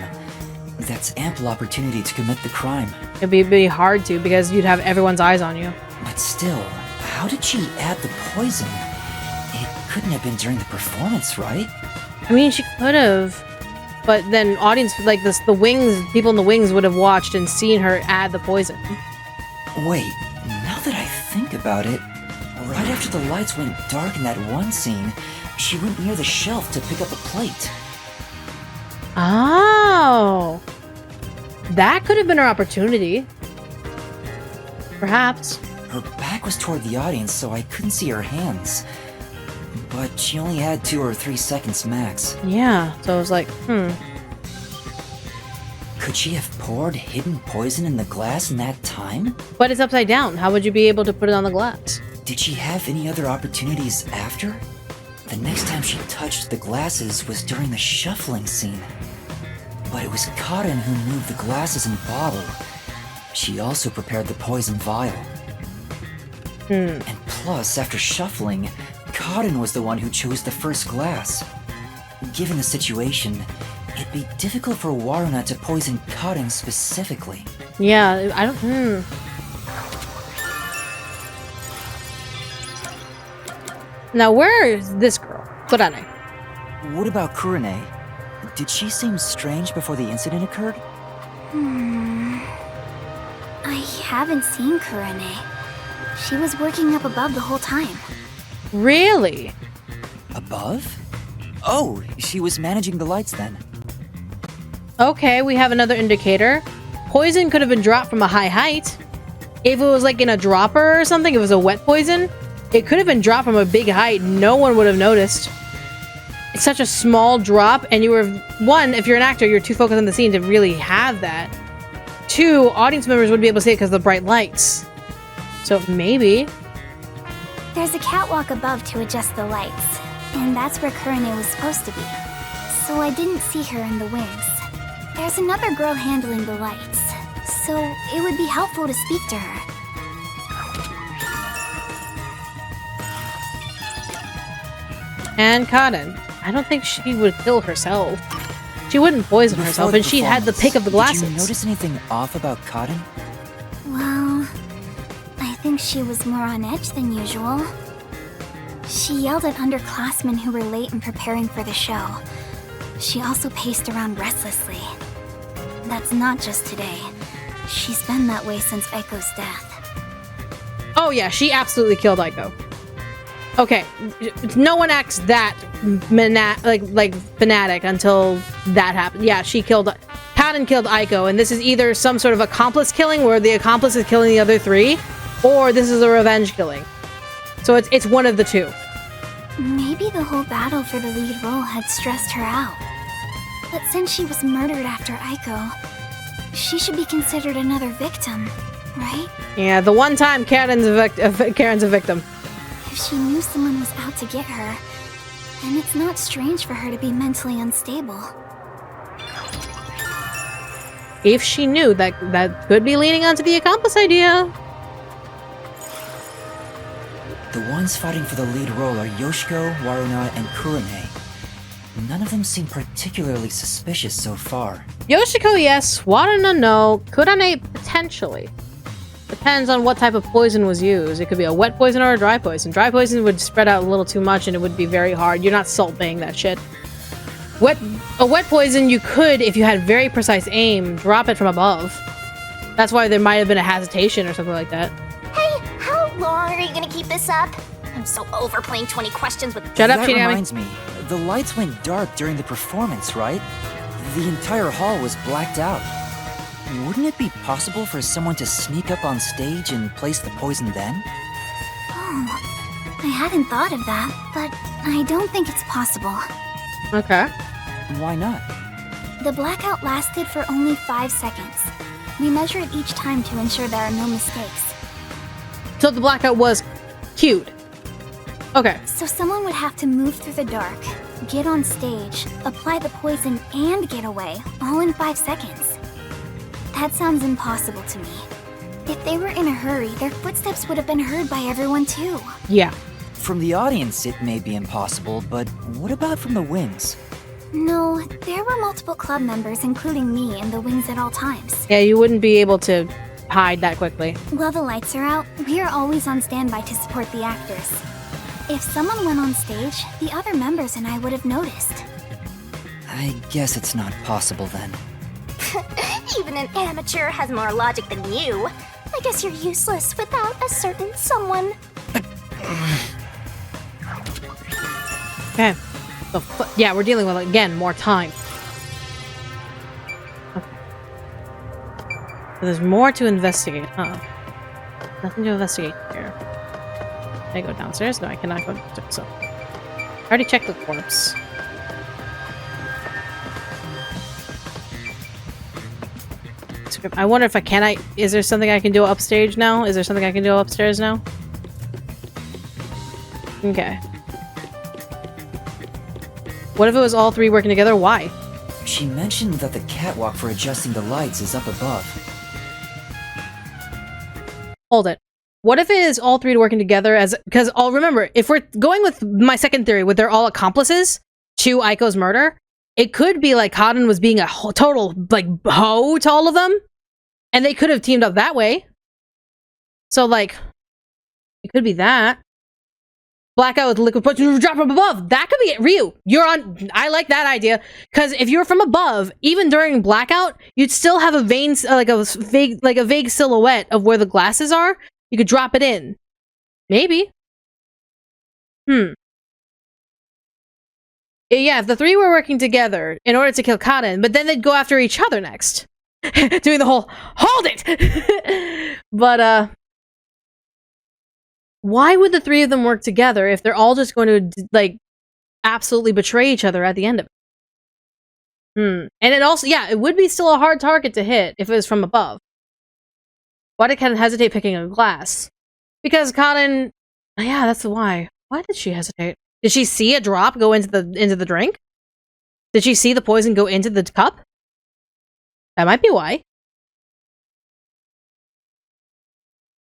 That's ample opportunity to commit the crime. It'd be hard to because you'd have everyone's eyes on you. But still, how did she add the poison? It couldn't have been during the performance, right? I mean, she could have, but then audience like this, the wings, people in the wings would have watched and seen her add the poison. Wait, now that I think about it, right after the lights went dark in that one scene, she went near the shelf to pick up a plate. Oh, that could have been her opportunity. Perhaps. Her back was toward the audience, so I couldn't see her hands. But she only had 2 or 3 seconds max. Yeah, so I was like, Could she have poured hidden poison in the glass in that time? But it's upside down. How would you be able to put it on the glass? Did she have any other opportunities after? The next time she touched the glasses was during the shuffling scene. But it was Cotton who moved the glasses and bottle. She also prepared the poison vial. And plus, after shuffling, Cotton was the one who chose the first glass. Given the situation, it'd be difficult for Waruna to poison Cotton specifically. Yeah, I don't. Now, where is this girl? Kurane. What about Kurane? Did she seem strange before the incident occurred? I haven't seen Kurane. She was working up above the whole time. Really? Above? Oh, she was managing the lights then. Okay, we have another indicator. Poison could have been dropped from a high height. If it was like in a dropper or something, if it was a wet poison, it could have been dropped from a big height. No one would have noticed. It's such a small drop, and you were, one, if you're an actor, you're too focused on the scene to really have that. Two, audience members wouldn't be able to see it because of the bright lights. So maybe. There's a catwalk above to adjust the lights, and that's where Kurane was supposed to be. So I didn't see her in the wings. There's another girl handling the lights, so it would be helpful to speak to her. And Cotton. I don't think she would kill herself. She wouldn't poison herself, and she had the pick of the glasses. Did you notice anything off about Cotton? Well, I think she was more on edge than usual. She yelled at underclassmen who were late in preparing for the show. She also paced around restlessly. That's not just today. She's been that way since Aiko's death. Oh yeah, she absolutely killed Aiko. Okay, no one acts that fanatic until that happened. Yeah, she killed... Cotton killed Aiko, and this is either some sort of accomplice killing where the accomplice is killing the other three, or this is a revenge killing. So it's one of the two. Maybe the whole battle for the lead role had stressed her out. But since she was murdered after Aiko, she should be considered another victim, right? Yeah, the one time Karen's a victim. If she knew someone was out to get her, then it's not strange for her to be mentally unstable. If she knew, that could be leaning onto the accomplice idea. The ones fighting for the lead role are Yoshiko, Waruna, and Kurane. None of them seem particularly suspicious so far. Yoshiko, yes. Waruna, no. Kurane, potentially. Depends on what type of poison was used. It could be a wet poison or a dry poison. Dry poison would spread out a little too much and it would be very hard. You're not salt baying that shit. A wet poison, you could, if you had very precise aim, drop it from above. That's why there might have been a hesitation or something like that. Hey, how long are you gonna keep this up? I'm so over playing 20 questions with... Shut up, That Shinami. reminds me, the lights went dark during the performance, right? The entire hall was blacked out. Wouldn't it be possible for someone to sneak up on stage and place the poison then? Oh, I hadn't thought of that, but I don't think it's possible. Okay. Why not? The blackout lasted for only 5 seconds. We measure it each time to ensure there are no mistakes. So the blackout was cued. Okay. So someone would have to move through the dark, get on stage, apply the poison, and get away, all in 5 seconds. That sounds impossible to me. If they were in a hurry, their footsteps would have been heard by everyone too. Yeah. From the audience, it may be impossible, but what about from the wings? No, there were multiple club members, including me, in the wings at all times. Yeah, you wouldn't be able to hide that quickly. While the lights are out, we are always on standby to support the actors. If someone went on stage, the other members and I would have noticed. I guess it's not possible then. Even an amateur has more logic than you. I guess you're useless without a certain someone. Okay. So, yeah, we're dealing with, again, more time. Okay. So there's more to investigate, huh? Nothing to investigate here. Can I go downstairs? No, I cannot go downstairs, so. I already checked the corpse. I wonder if is there something I can do upstairs now? Is there something I can do upstairs now? Okay. What if it was all three working together? Why? She mentioned that the catwalk for adjusting the lights is up above. Hold it. What if it is all three working together as... Because I'll remember, if we're going with my second theory, where they're all accomplices to Aiko's murder, it could be like Cotton was being a total, like, hoe to all of them. And they could have teamed up that way. So, like, it could be that. Blackout with liquid punch, drop from above. That could be it. Ryu, you're on. I like that idea. Because if you're from above, even during blackout, you'd still have a vague silhouette of where the glasses are. You could drop it in. Maybe. Yeah, if the three were working together in order to kill Cotton, but then they'd go after each other next. Doing the whole, hold it! But, why would the three of them work together if they're all just going to, like, absolutely betray each other at the end of it? And it also, yeah, it would be still a hard target to hit if it was from above. Why did Cotton hesitate picking a glass? Because Cotton... Yeah, that's why. Why did she hesitate? Did she see a drop go into the drink? Did she see the poison go into the cup? That might be why.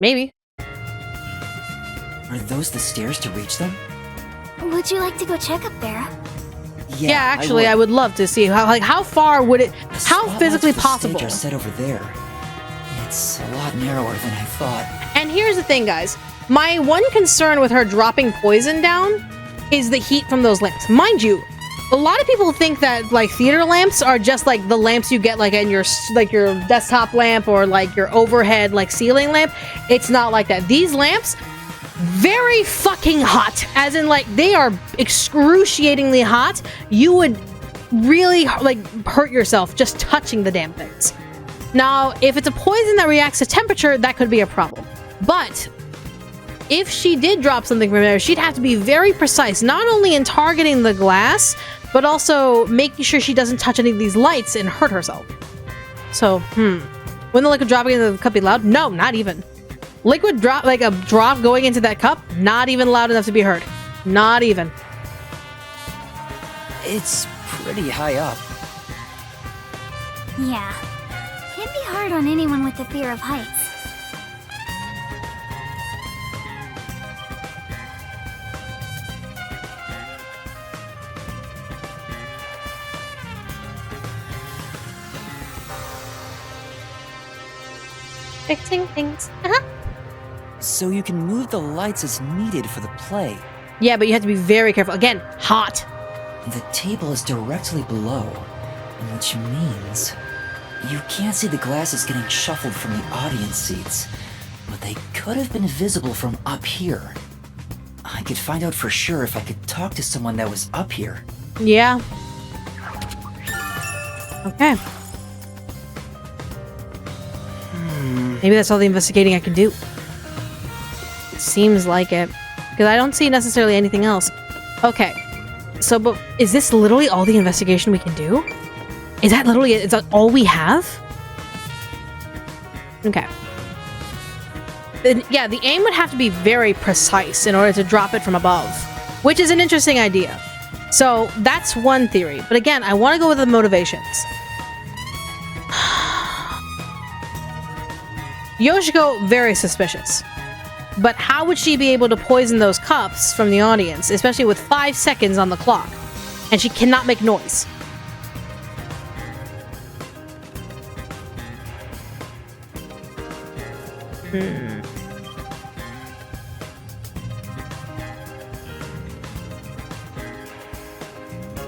Maybe. Are those the stairs to reach them? Would you like to go check up there? Yeah, actually, I would love to see how far would it... How physically possible? The stage are set over there. It's a lot narrower than I thought. And here's the thing, guys. My one concern with her dropping poison down is the heat from those lamps. Mind you, a lot of people think that, like, theater lamps are just, like, the lamps you get, like, in your desktop lamp or, like, your overhead, like, ceiling lamp. It's not like that. These lamps, very fucking hot. As in, like, they are excruciatingly hot. You would really, like, hurt yourself just touching the damn things. Now, if it's a poison that reacts to temperature, that could be a problem. But if she did drop something from there, she'd have to be very precise, not only in targeting the glass, but also making sure she doesn't touch any of these lights and hurt herself. So, Wouldn't the liquid dropping into the cup be loud? No, not even. Liquid drop, like a drop going into that cup, not even loud enough to be heard. Not even. It's pretty high up. Yeah. It'd be hard on anyone with the fear of heights. Fixing things. So you can move the lights as needed for the play. Yeah, but you have to be very careful. Again, hot. The table is directly below, which means you can't see the glasses getting shuffled from the audience seats, but they could have been visible from up here. I could find out for sure if I could talk to someone that was up here. Yeah. Okay. Maybe that's all the investigating I can do. Seems like it. Because I don't see necessarily anything else. Okay. So, but is this literally all the investigation we can do? Is that literally it? Is that all we have? Okay. Then, yeah, the aim would have to be very precise in order to drop it from above. Which is an interesting idea. So, that's one theory. But again, I want to go with the motivations. Yoshiko, very suspicious. But how would she be able to poison those cups from the audience, especially with 5 seconds on the clock? And she cannot make noise.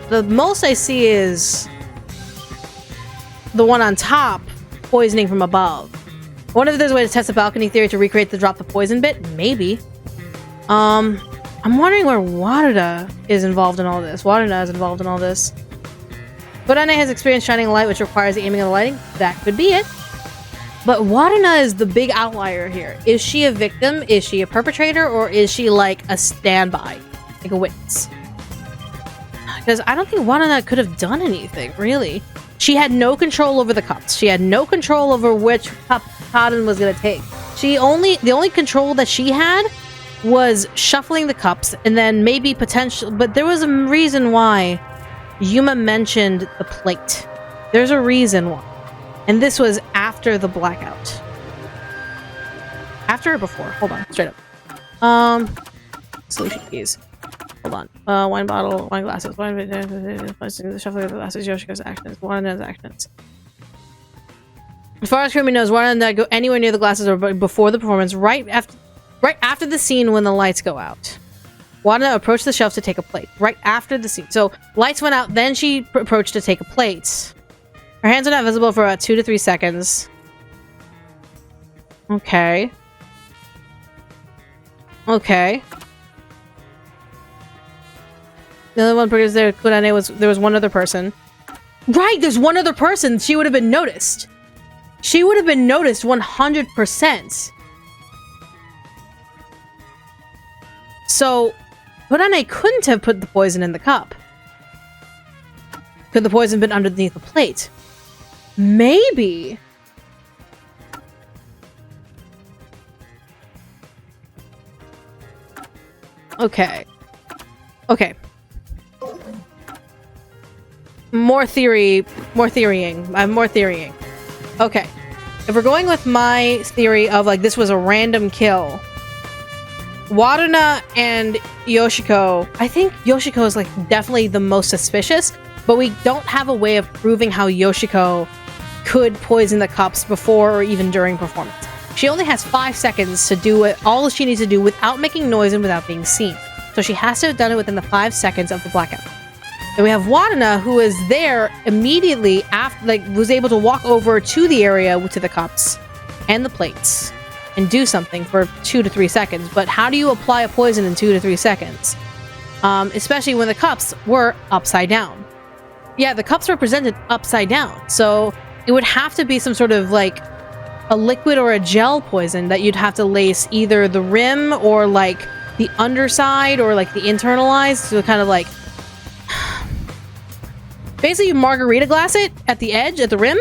The most I see is the one on top poisoning from above. I wonder if there's a way to test the balcony theory to recreate the drop the poison bit. Maybe. I'm wondering where Warada is involved in all this. Warada is involved in all this. Kodane has experience shining light, which requires the aiming of the lighting. That could be it. But Warada is the big outlier here. Is she a victim? Is she a perpetrator? Or is she like a standby? Like a witness? Because I don't think Warada could have done anything, really. She had no control over the cups. She had no control over which cup Kaden was going to take. The only control that she had was shuffling the cups and then maybe potential. But there was a reason why Yuma mentioned the plate. There's a reason why. And this was after the blackout. After or before? Hold on, straight up. Solution keys. Hold on. Wine bottle, wine glasses, wine shuffling of the glasses, Yoshiko's actions, Warada's actions. As far as Kirumi knows, Warada did not go anywhere near the glasses or before the performance, right after the scene when the lights go out. Warada approached the shelf to take a plate. Right after the scene. So, lights went out, then she approached to take a plate. Her hands are not visible for about 2 to 3 seconds. Okay. Okay. The other one because there was one other person. Right, there's one other person. She would have been noticed. She would have been noticed 100%. So, Kodane couldn't have put the poison in the cup. Could the poison been underneath the plate? Maybe. Okay. Okay. More theorying. I have more theorying. Okay. If we're going with my theory of like this was a random kill, Warada and Yoshiko, I think Yoshiko is like definitely the most suspicious, but we don't have a way of proving how Yoshiko could poison the cups before or even during performance. She only has 5 seconds to do it, all she needs to do without making noise and without being seen. So she has to have done it within the 5 seconds of the blackout. Then we have Warada, who is there immediately after, like, was able to walk over to the area to the cups and the plates and do something for 2 to 3 seconds. But how do you apply a poison in 2 to 3 seconds? Especially when the cups were upside down. Yeah, the cups were presented upside down. So it would have to be some sort of like a liquid or a gel poison that you'd have to lace either the rim or like the underside or like the internalized. So kind of like basically you margarita glass it at the edge, at the rim,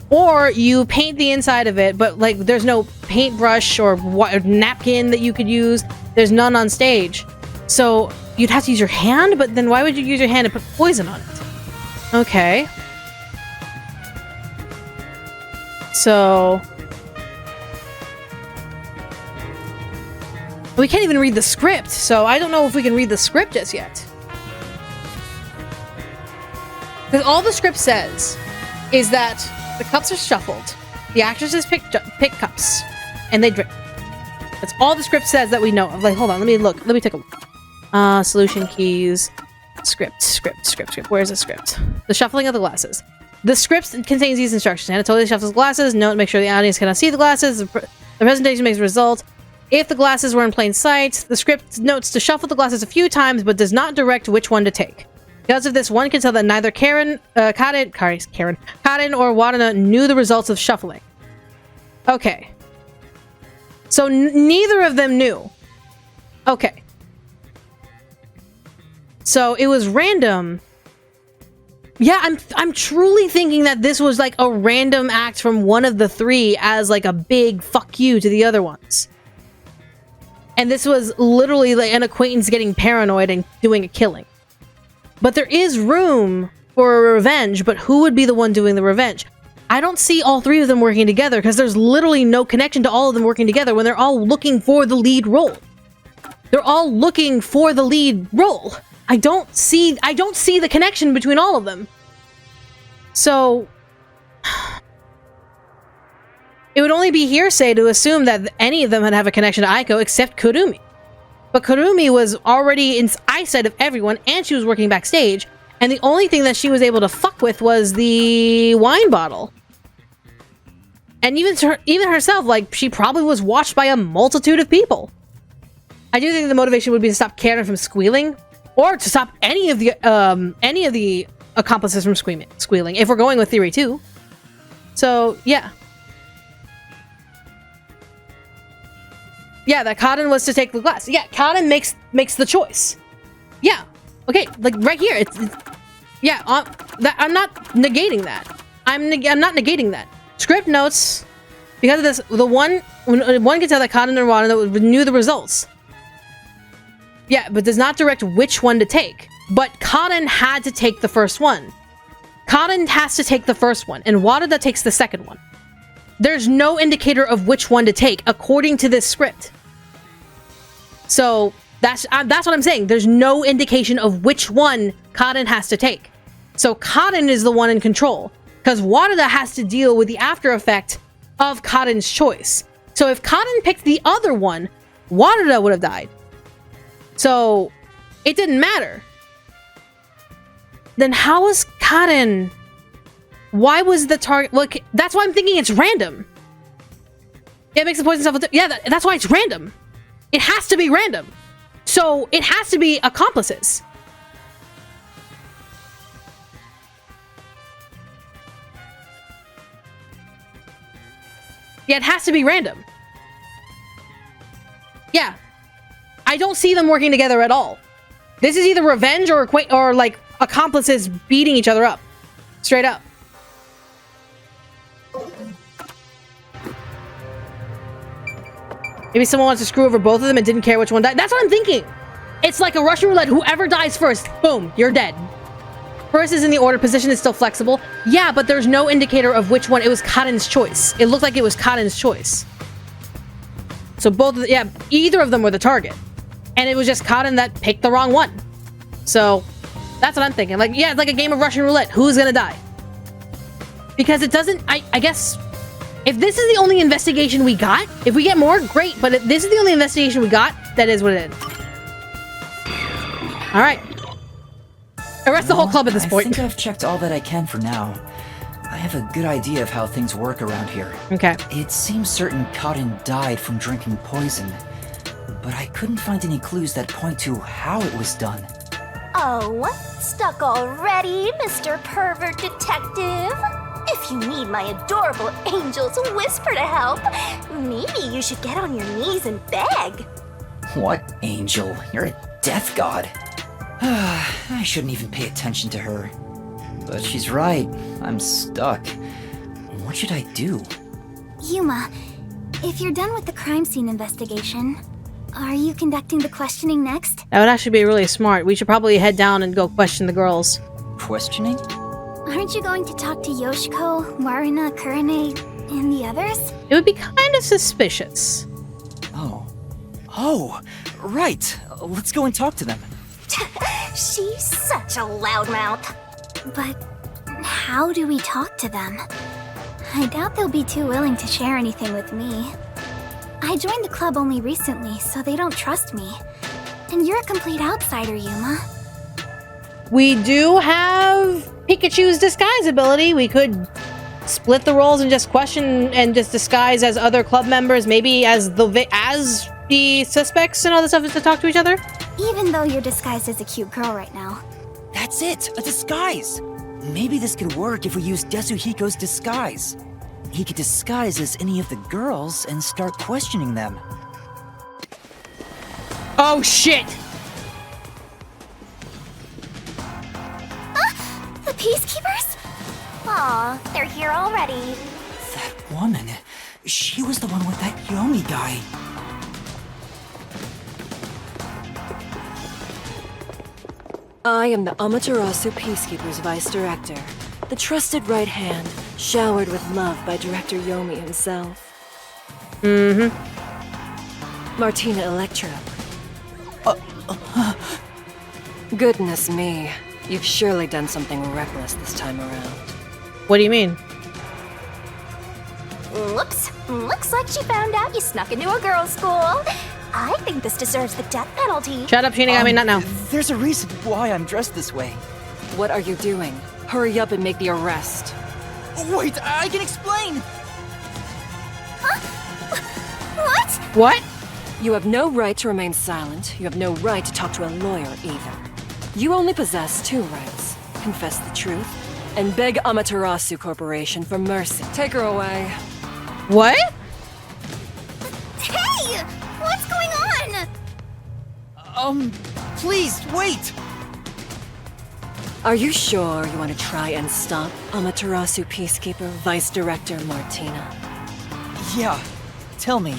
or you paint the inside of it, but like there's no paintbrush or napkin that you could use. There's none on stage. So you'd have to use your hand, but then why would you use your hand to put poison on it? Okay. So we can't even read the script, so I don't know if we can read the script just yet. Because all the script says is that the cups are shuffled, the actresses pick cups, and they drink. That's all the script says that we know of. Like, hold on, let me look. Let me take a look. Solution keys. Script. Where's the script? The shuffling of the glasses. The script contains these instructions. Anatolia shuffles glasses. Note, make sure the audience cannot see the glasses. The presentation makes a result. If the glasses were in plain sight, the script notes to shuffle the glasses a few times, but does not direct which one to take. Because of this, one can tell that neither Kaden or Warada knew the results of shuffling. Okay. So neither of them knew. Okay. So it was random. Yeah, I'm truly thinking that this was like a random act from one of the three as like a big fuck you to the other ones. And this was literally like an acquaintance getting paranoid and doing a killing. But there is room for a revenge, but who would be the one doing the revenge? I don't see all three of them working together because there's literally no connection to all of them working together when they're all looking for the lead role. They're all looking for the lead role. I don't see the connection between all of them. So it would only be hearsay to assume that any of them would have a connection to Aiko except Kurumi. But Kurumi was already in eyesight of everyone, and she was working backstage, and the only thing that she was able to fuck with was the wine bottle. And even herself, like, she probably was watched by a multitude of people. I do think the motivation would be to stop Karen from squealing, or to stop any of the accomplices from squealing, if we're going with theory 2. So, yeah. Yeah, that Cotton was to take the glass. Yeah, Cotton makes the choice. Yeah. Okay, like right here. Yeah, I'm not negating that. I'm not negating that. Script notes, because of this, when one can tell that Cotton and Wada knew the results. Yeah, but does not direct which one to take. But Cotton had to take the first one. Cotton has to take the first one, and Wada takes the second one. There's no indicator of which one to take, according to this script. So, that's what I'm saying. There's no indication of which one Cotton has to take. So, Cotton is the one in control, because Wada has to deal with the after effect of Cotton's choice. So, if Cotton picked the other one, Wada would have died. So, it didn't matter. Then how was Cotton... Why was the target... Look, that's why I'm thinking it's random. It makes the poison stuff... Yeah, that's why it's random. It has to be random. So, it has to be accomplices. Yeah, it has to be random. Yeah. I don't see them working together at all. This is either revenge or like accomplices beating each other up. Straight up. Maybe someone wants to screw over both of them and didn't care which one died. That's what I'm thinking. It's like a Russian roulette. Whoever dies first, boom, you're dead. First is in the order. Position is still flexible. Yeah, but there's no indicator of which one. It was Cotton's choice. It looked like it was Cotton's choice. So either of them were the target. And it was just Cotton that picked the wrong one. So, that's what I'm thinking. Like, yeah, it's like a game of Russian roulette. Who's gonna die? Because it doesn't... I guess... If this is the only investigation we got, if we get more, great. But if this is the only investigation we got, that is what it is. Alright. Arrest the whole club at this point. I think I've checked all that I can for now. I have a good idea of how things work around here. Okay. It seems certain Cotton died from drinking poison, but I couldn't find any clues that point to how it was done. Oh, stuck already, Mr. Pervert Detective? If you need my adorable angel's whisper to help, maybe you should get on your knees and beg. What angel? You're a death god. I shouldn't even pay attention to her. But she's right. I'm stuck. What should I do? Yuma, if you're done with the crime scene investigation, are you conducting the questioning next? That would actually be really smart. We should probably head down and go question the girls. Questioning? Aren't you going to talk to Yoshiko, Marina, Kurane, and the others? It would be kind of suspicious. Oh, right. Let's go and talk to them. She's such a loudmouth. But how do we talk to them? I doubt they'll be too willing to share anything with me. I joined the club only recently, so they don't trust me. And you're a complete outsider, Yuma. We do have Pikachu's disguise ability. We could split the roles and just question and just disguise as other club members, maybe as the suspects and all this stuff to talk to each other. Even though you're disguised as a cute girl right now. That's it! A disguise! Maybe this could work if we use Desuhiko's disguise. He could disguise as any of the girls and start questioning them. Oh shit! The Peacekeepers? Aw, they're here already. That woman, she was the one with that Yomi guy. I am the Amaterasu Peacekeeper's Vice Director, the trusted right hand, Showered with love by director Yomi himself. Mm-hmm. Martina Electro. Goodness me. You've surely done something reckless this time around. What do you mean? Whoops. Looks like she found out you snuck into a girls' school. I think this deserves the death penalty. Shut up, Shinigami, not now. There's a reason why I'm dressed this way. What are you doing? Hurry up and make the arrest. Wait, I can explain! What? What? You have no right to remain silent. You have no right to talk to a lawyer either. You only possess two rights. Confess the truth, and beg Amaterasu Corporation for mercy. Take her away. What? Hey! What's going on? Please, wait! Are you sure you want to try and stop Amaterasu Peacekeeper Vice Director Martina? Yeah, tell me,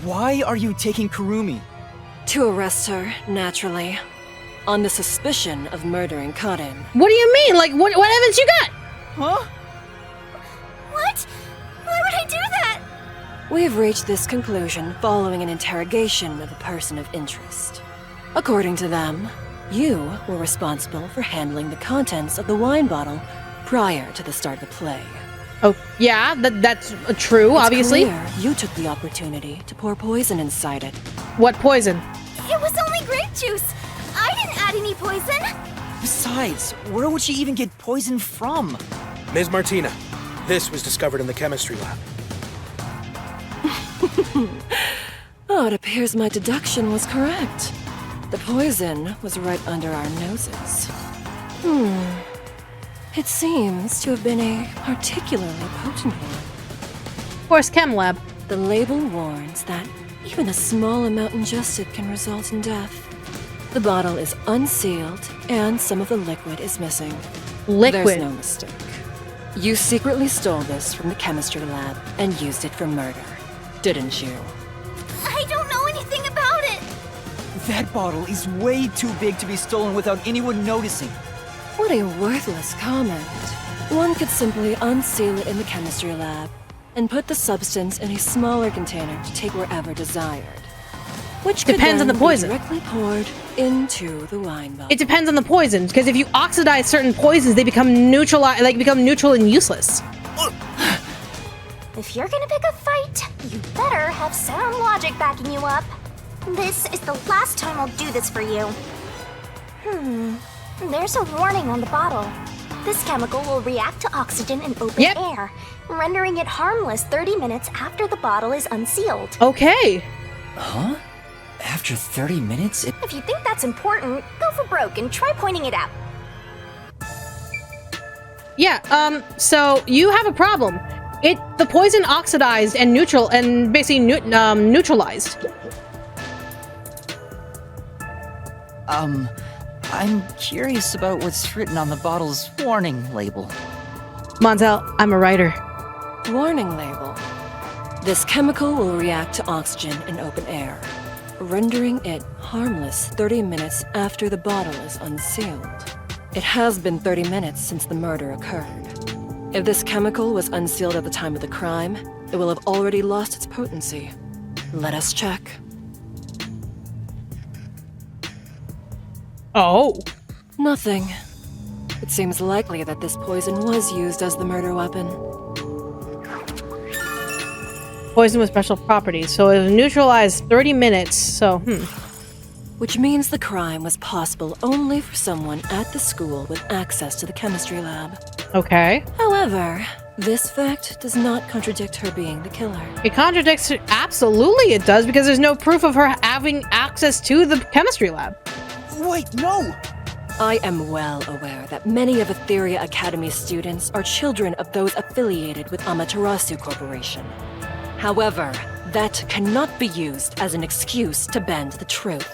why are you taking Kurumi? To arrest her, naturally. On the suspicion of murdering Karin. What do you mean? Like, what evidence you got? Huh? What? Why would I do that? We've reached this conclusion following an interrogation of a person of interest. According to them, you were responsible for handling the contents of the wine bottle prior to the start of the play. Oh, yeah, that's true, It's obviously. clear you took the opportunity to pour poison inside it. What poison? It was only grape juice. I didn't add any poison. Besides, where would she even get poison from? Ms. Martina, this was discovered in the chemistry lab. Oh, it appears my deduction was correct. The poison was right under our noses. It seems to have been a particularly potent one. Of course, Chem Lab. The label warns that even a small amount ingested can result in death. The bottle is unsealed, and some of the liquid is missing. Liquid. There's no mistake. You secretly stole this from the chemistry lab and used it for murder, didn't you? I don't know anything about it. That bottle is way too big to be stolen without anyone noticing. What a worthless comment. One could simply unseal it in the chemistry lab and put the substance in a smaller container to take wherever desired. Which could Depends on then the poison. be directly poured into the wine bottle. It depends on the poison, because if you oxidize certain poisons, they become neutral and useless. If you're gonna pick a fight, you better have sound logic backing you up. This is the last time I'll do this for you. There's a warning on the bottle. This chemical will react to oxygen in open air, rendering it harmless 30 minutes after the bottle is unsealed. Okay. Huh? After 30 minutes? If you think that's important, go for broke and try pointing it out. Yeah, so you have a problem. The poison oxidized and basically neutralized. I'm curious about what's written on the bottle's warning label. Montel, I'm a writer. Warning label. This chemical will react to oxygen in open air, rendering it harmless 30 minutes after the bottle is unsealed. It has been 30 minutes since the murder occurred. If this chemical was unsealed at the time of the crime, it will have already lost its potency. Let us check. Oh. Nothing. It seems likely that this poison was used as the murder weapon. Poison with special properties, so it was neutralized 30 minutes, so, Which means the crime was possible only for someone at the school with access to the chemistry lab. Okay. However, this fact does not contradict her being the killer. It contradicts it. Absolutely it does, because there's no proof of her having access to the chemistry lab. Wait, no! I am well aware that many of Etheria Academy's students are children of those affiliated with Amaterasu Corporation. However, that cannot be used as an excuse to bend the truth.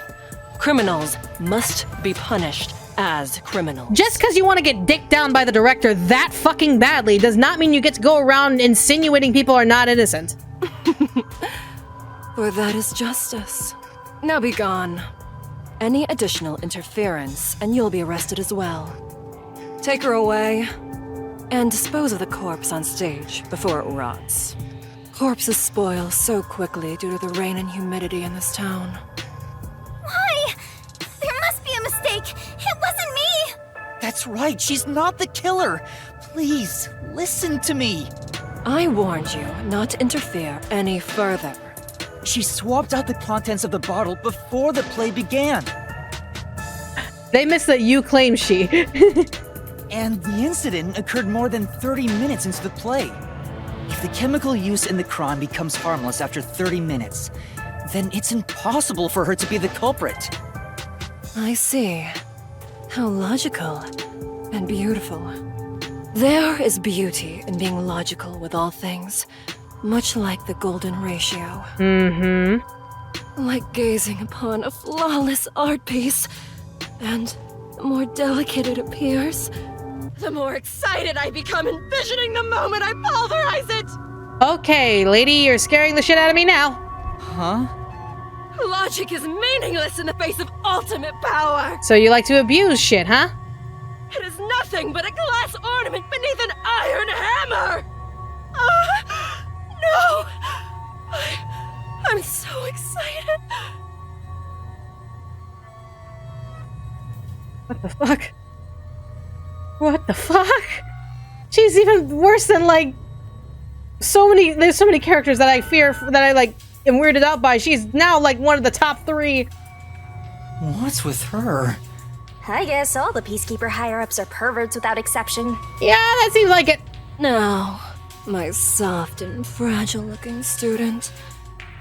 Criminals must be punished as criminals. Just because you want to get dicked down by the director that fucking badly does not mean you get to go around insinuating people are not innocent. For that is justice. Now be gone. Any additional interference, and you'll be arrested as well. Take her away. and dispose of the corpse on stage before it rots. Corpses spoil so quickly due to the rain and humidity in this town. Why? There must be a mistake. It wasn't me. That's right, she's not the killer. Please, listen to me. I warned you not to interfere any further. She swapped out the contents of the bottle before the play began. They missed that you claim she. And the incident occurred more than 30 minutes into the play. If the chemical use in the crime becomes harmless after 30 minutes, then it's impossible for her to be the culprit. I see. How logical and beautiful. There is beauty in being logical with all things, much like the golden ratio. Mm-hmm. Like gazing upon a flawless art piece. And the more delicate it appears, the more excited I become envisioning the moment I pulverize it! Okay, lady, you're scaring the shit out of me now. Huh? Logic is meaningless in the face of ultimate power! So you like to abuse shit, huh? It is nothing but a glass ornament beneath an iron hammer! No! I'm so excited! What the fuck? What the fuck? She's even worse than, like, there's so many characters that I fear, that I, like, am weirded out by. She's now, like, one of the top 3. What's with her? I guess all the Peacekeeper higher-ups are perverts without exception. Yeah, that seems like it. Now, my soft and fragile-looking student,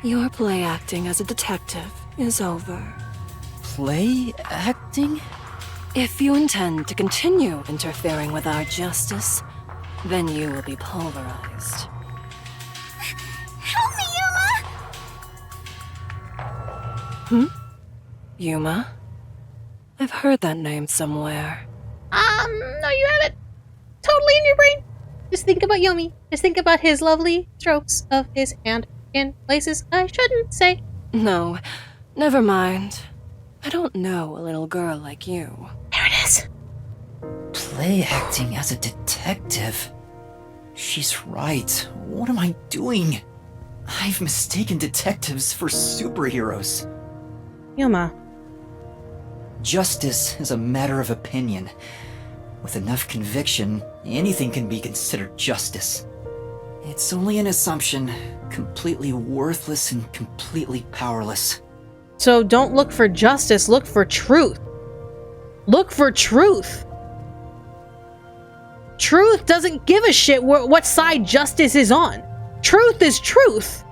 your play acting as a detective is over. Play acting? If you intend to continue interfering with our justice, then you will be pulverized. Help me, Yuma! Yuma? I've heard that name somewhere. No, you haven't. Totally in your brain. Just think about Yomi. Just think about his lovely strokes of his hand in places I shouldn't say. No, never mind. I don't know a little girl like you. There it is. Play acting as a detective? She's right. What am I doing? I've mistaken detectives for superheroes. Yuma. Justice is a matter of opinion. With enough conviction, anything can be considered justice. It's only an assumption, completely worthless and completely powerless. So don't look for justice, look for truth. Look for truth. Truth doesn't give a shit what side justice is on. Truth is truth.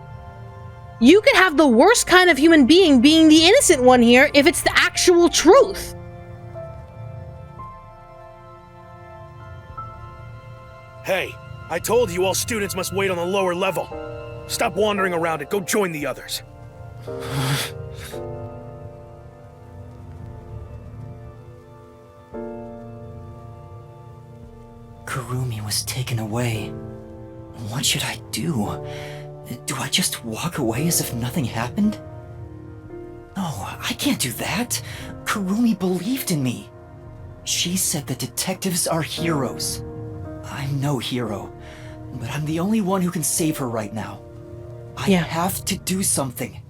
You could have the worst kind of human being the innocent one here if it's the actual truth. Hey, I told you all students must wait on the lower level. Stop wandering around and go join the others. Kurumi was taken away. What should I do? Do I just walk away as if nothing happened? No, I can't do that. Kurumi believed in me. She said that detectives are heroes. I'm no hero, but I'm the only one who can save her right now. I have to do something.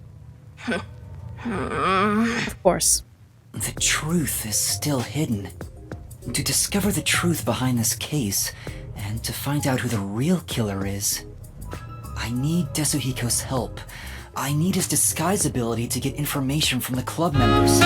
Of course. The truth is still hidden. To discover the truth behind this case, and to find out who the real killer is, I need Desuhiko's help. I need his disguise ability to get information from the club members.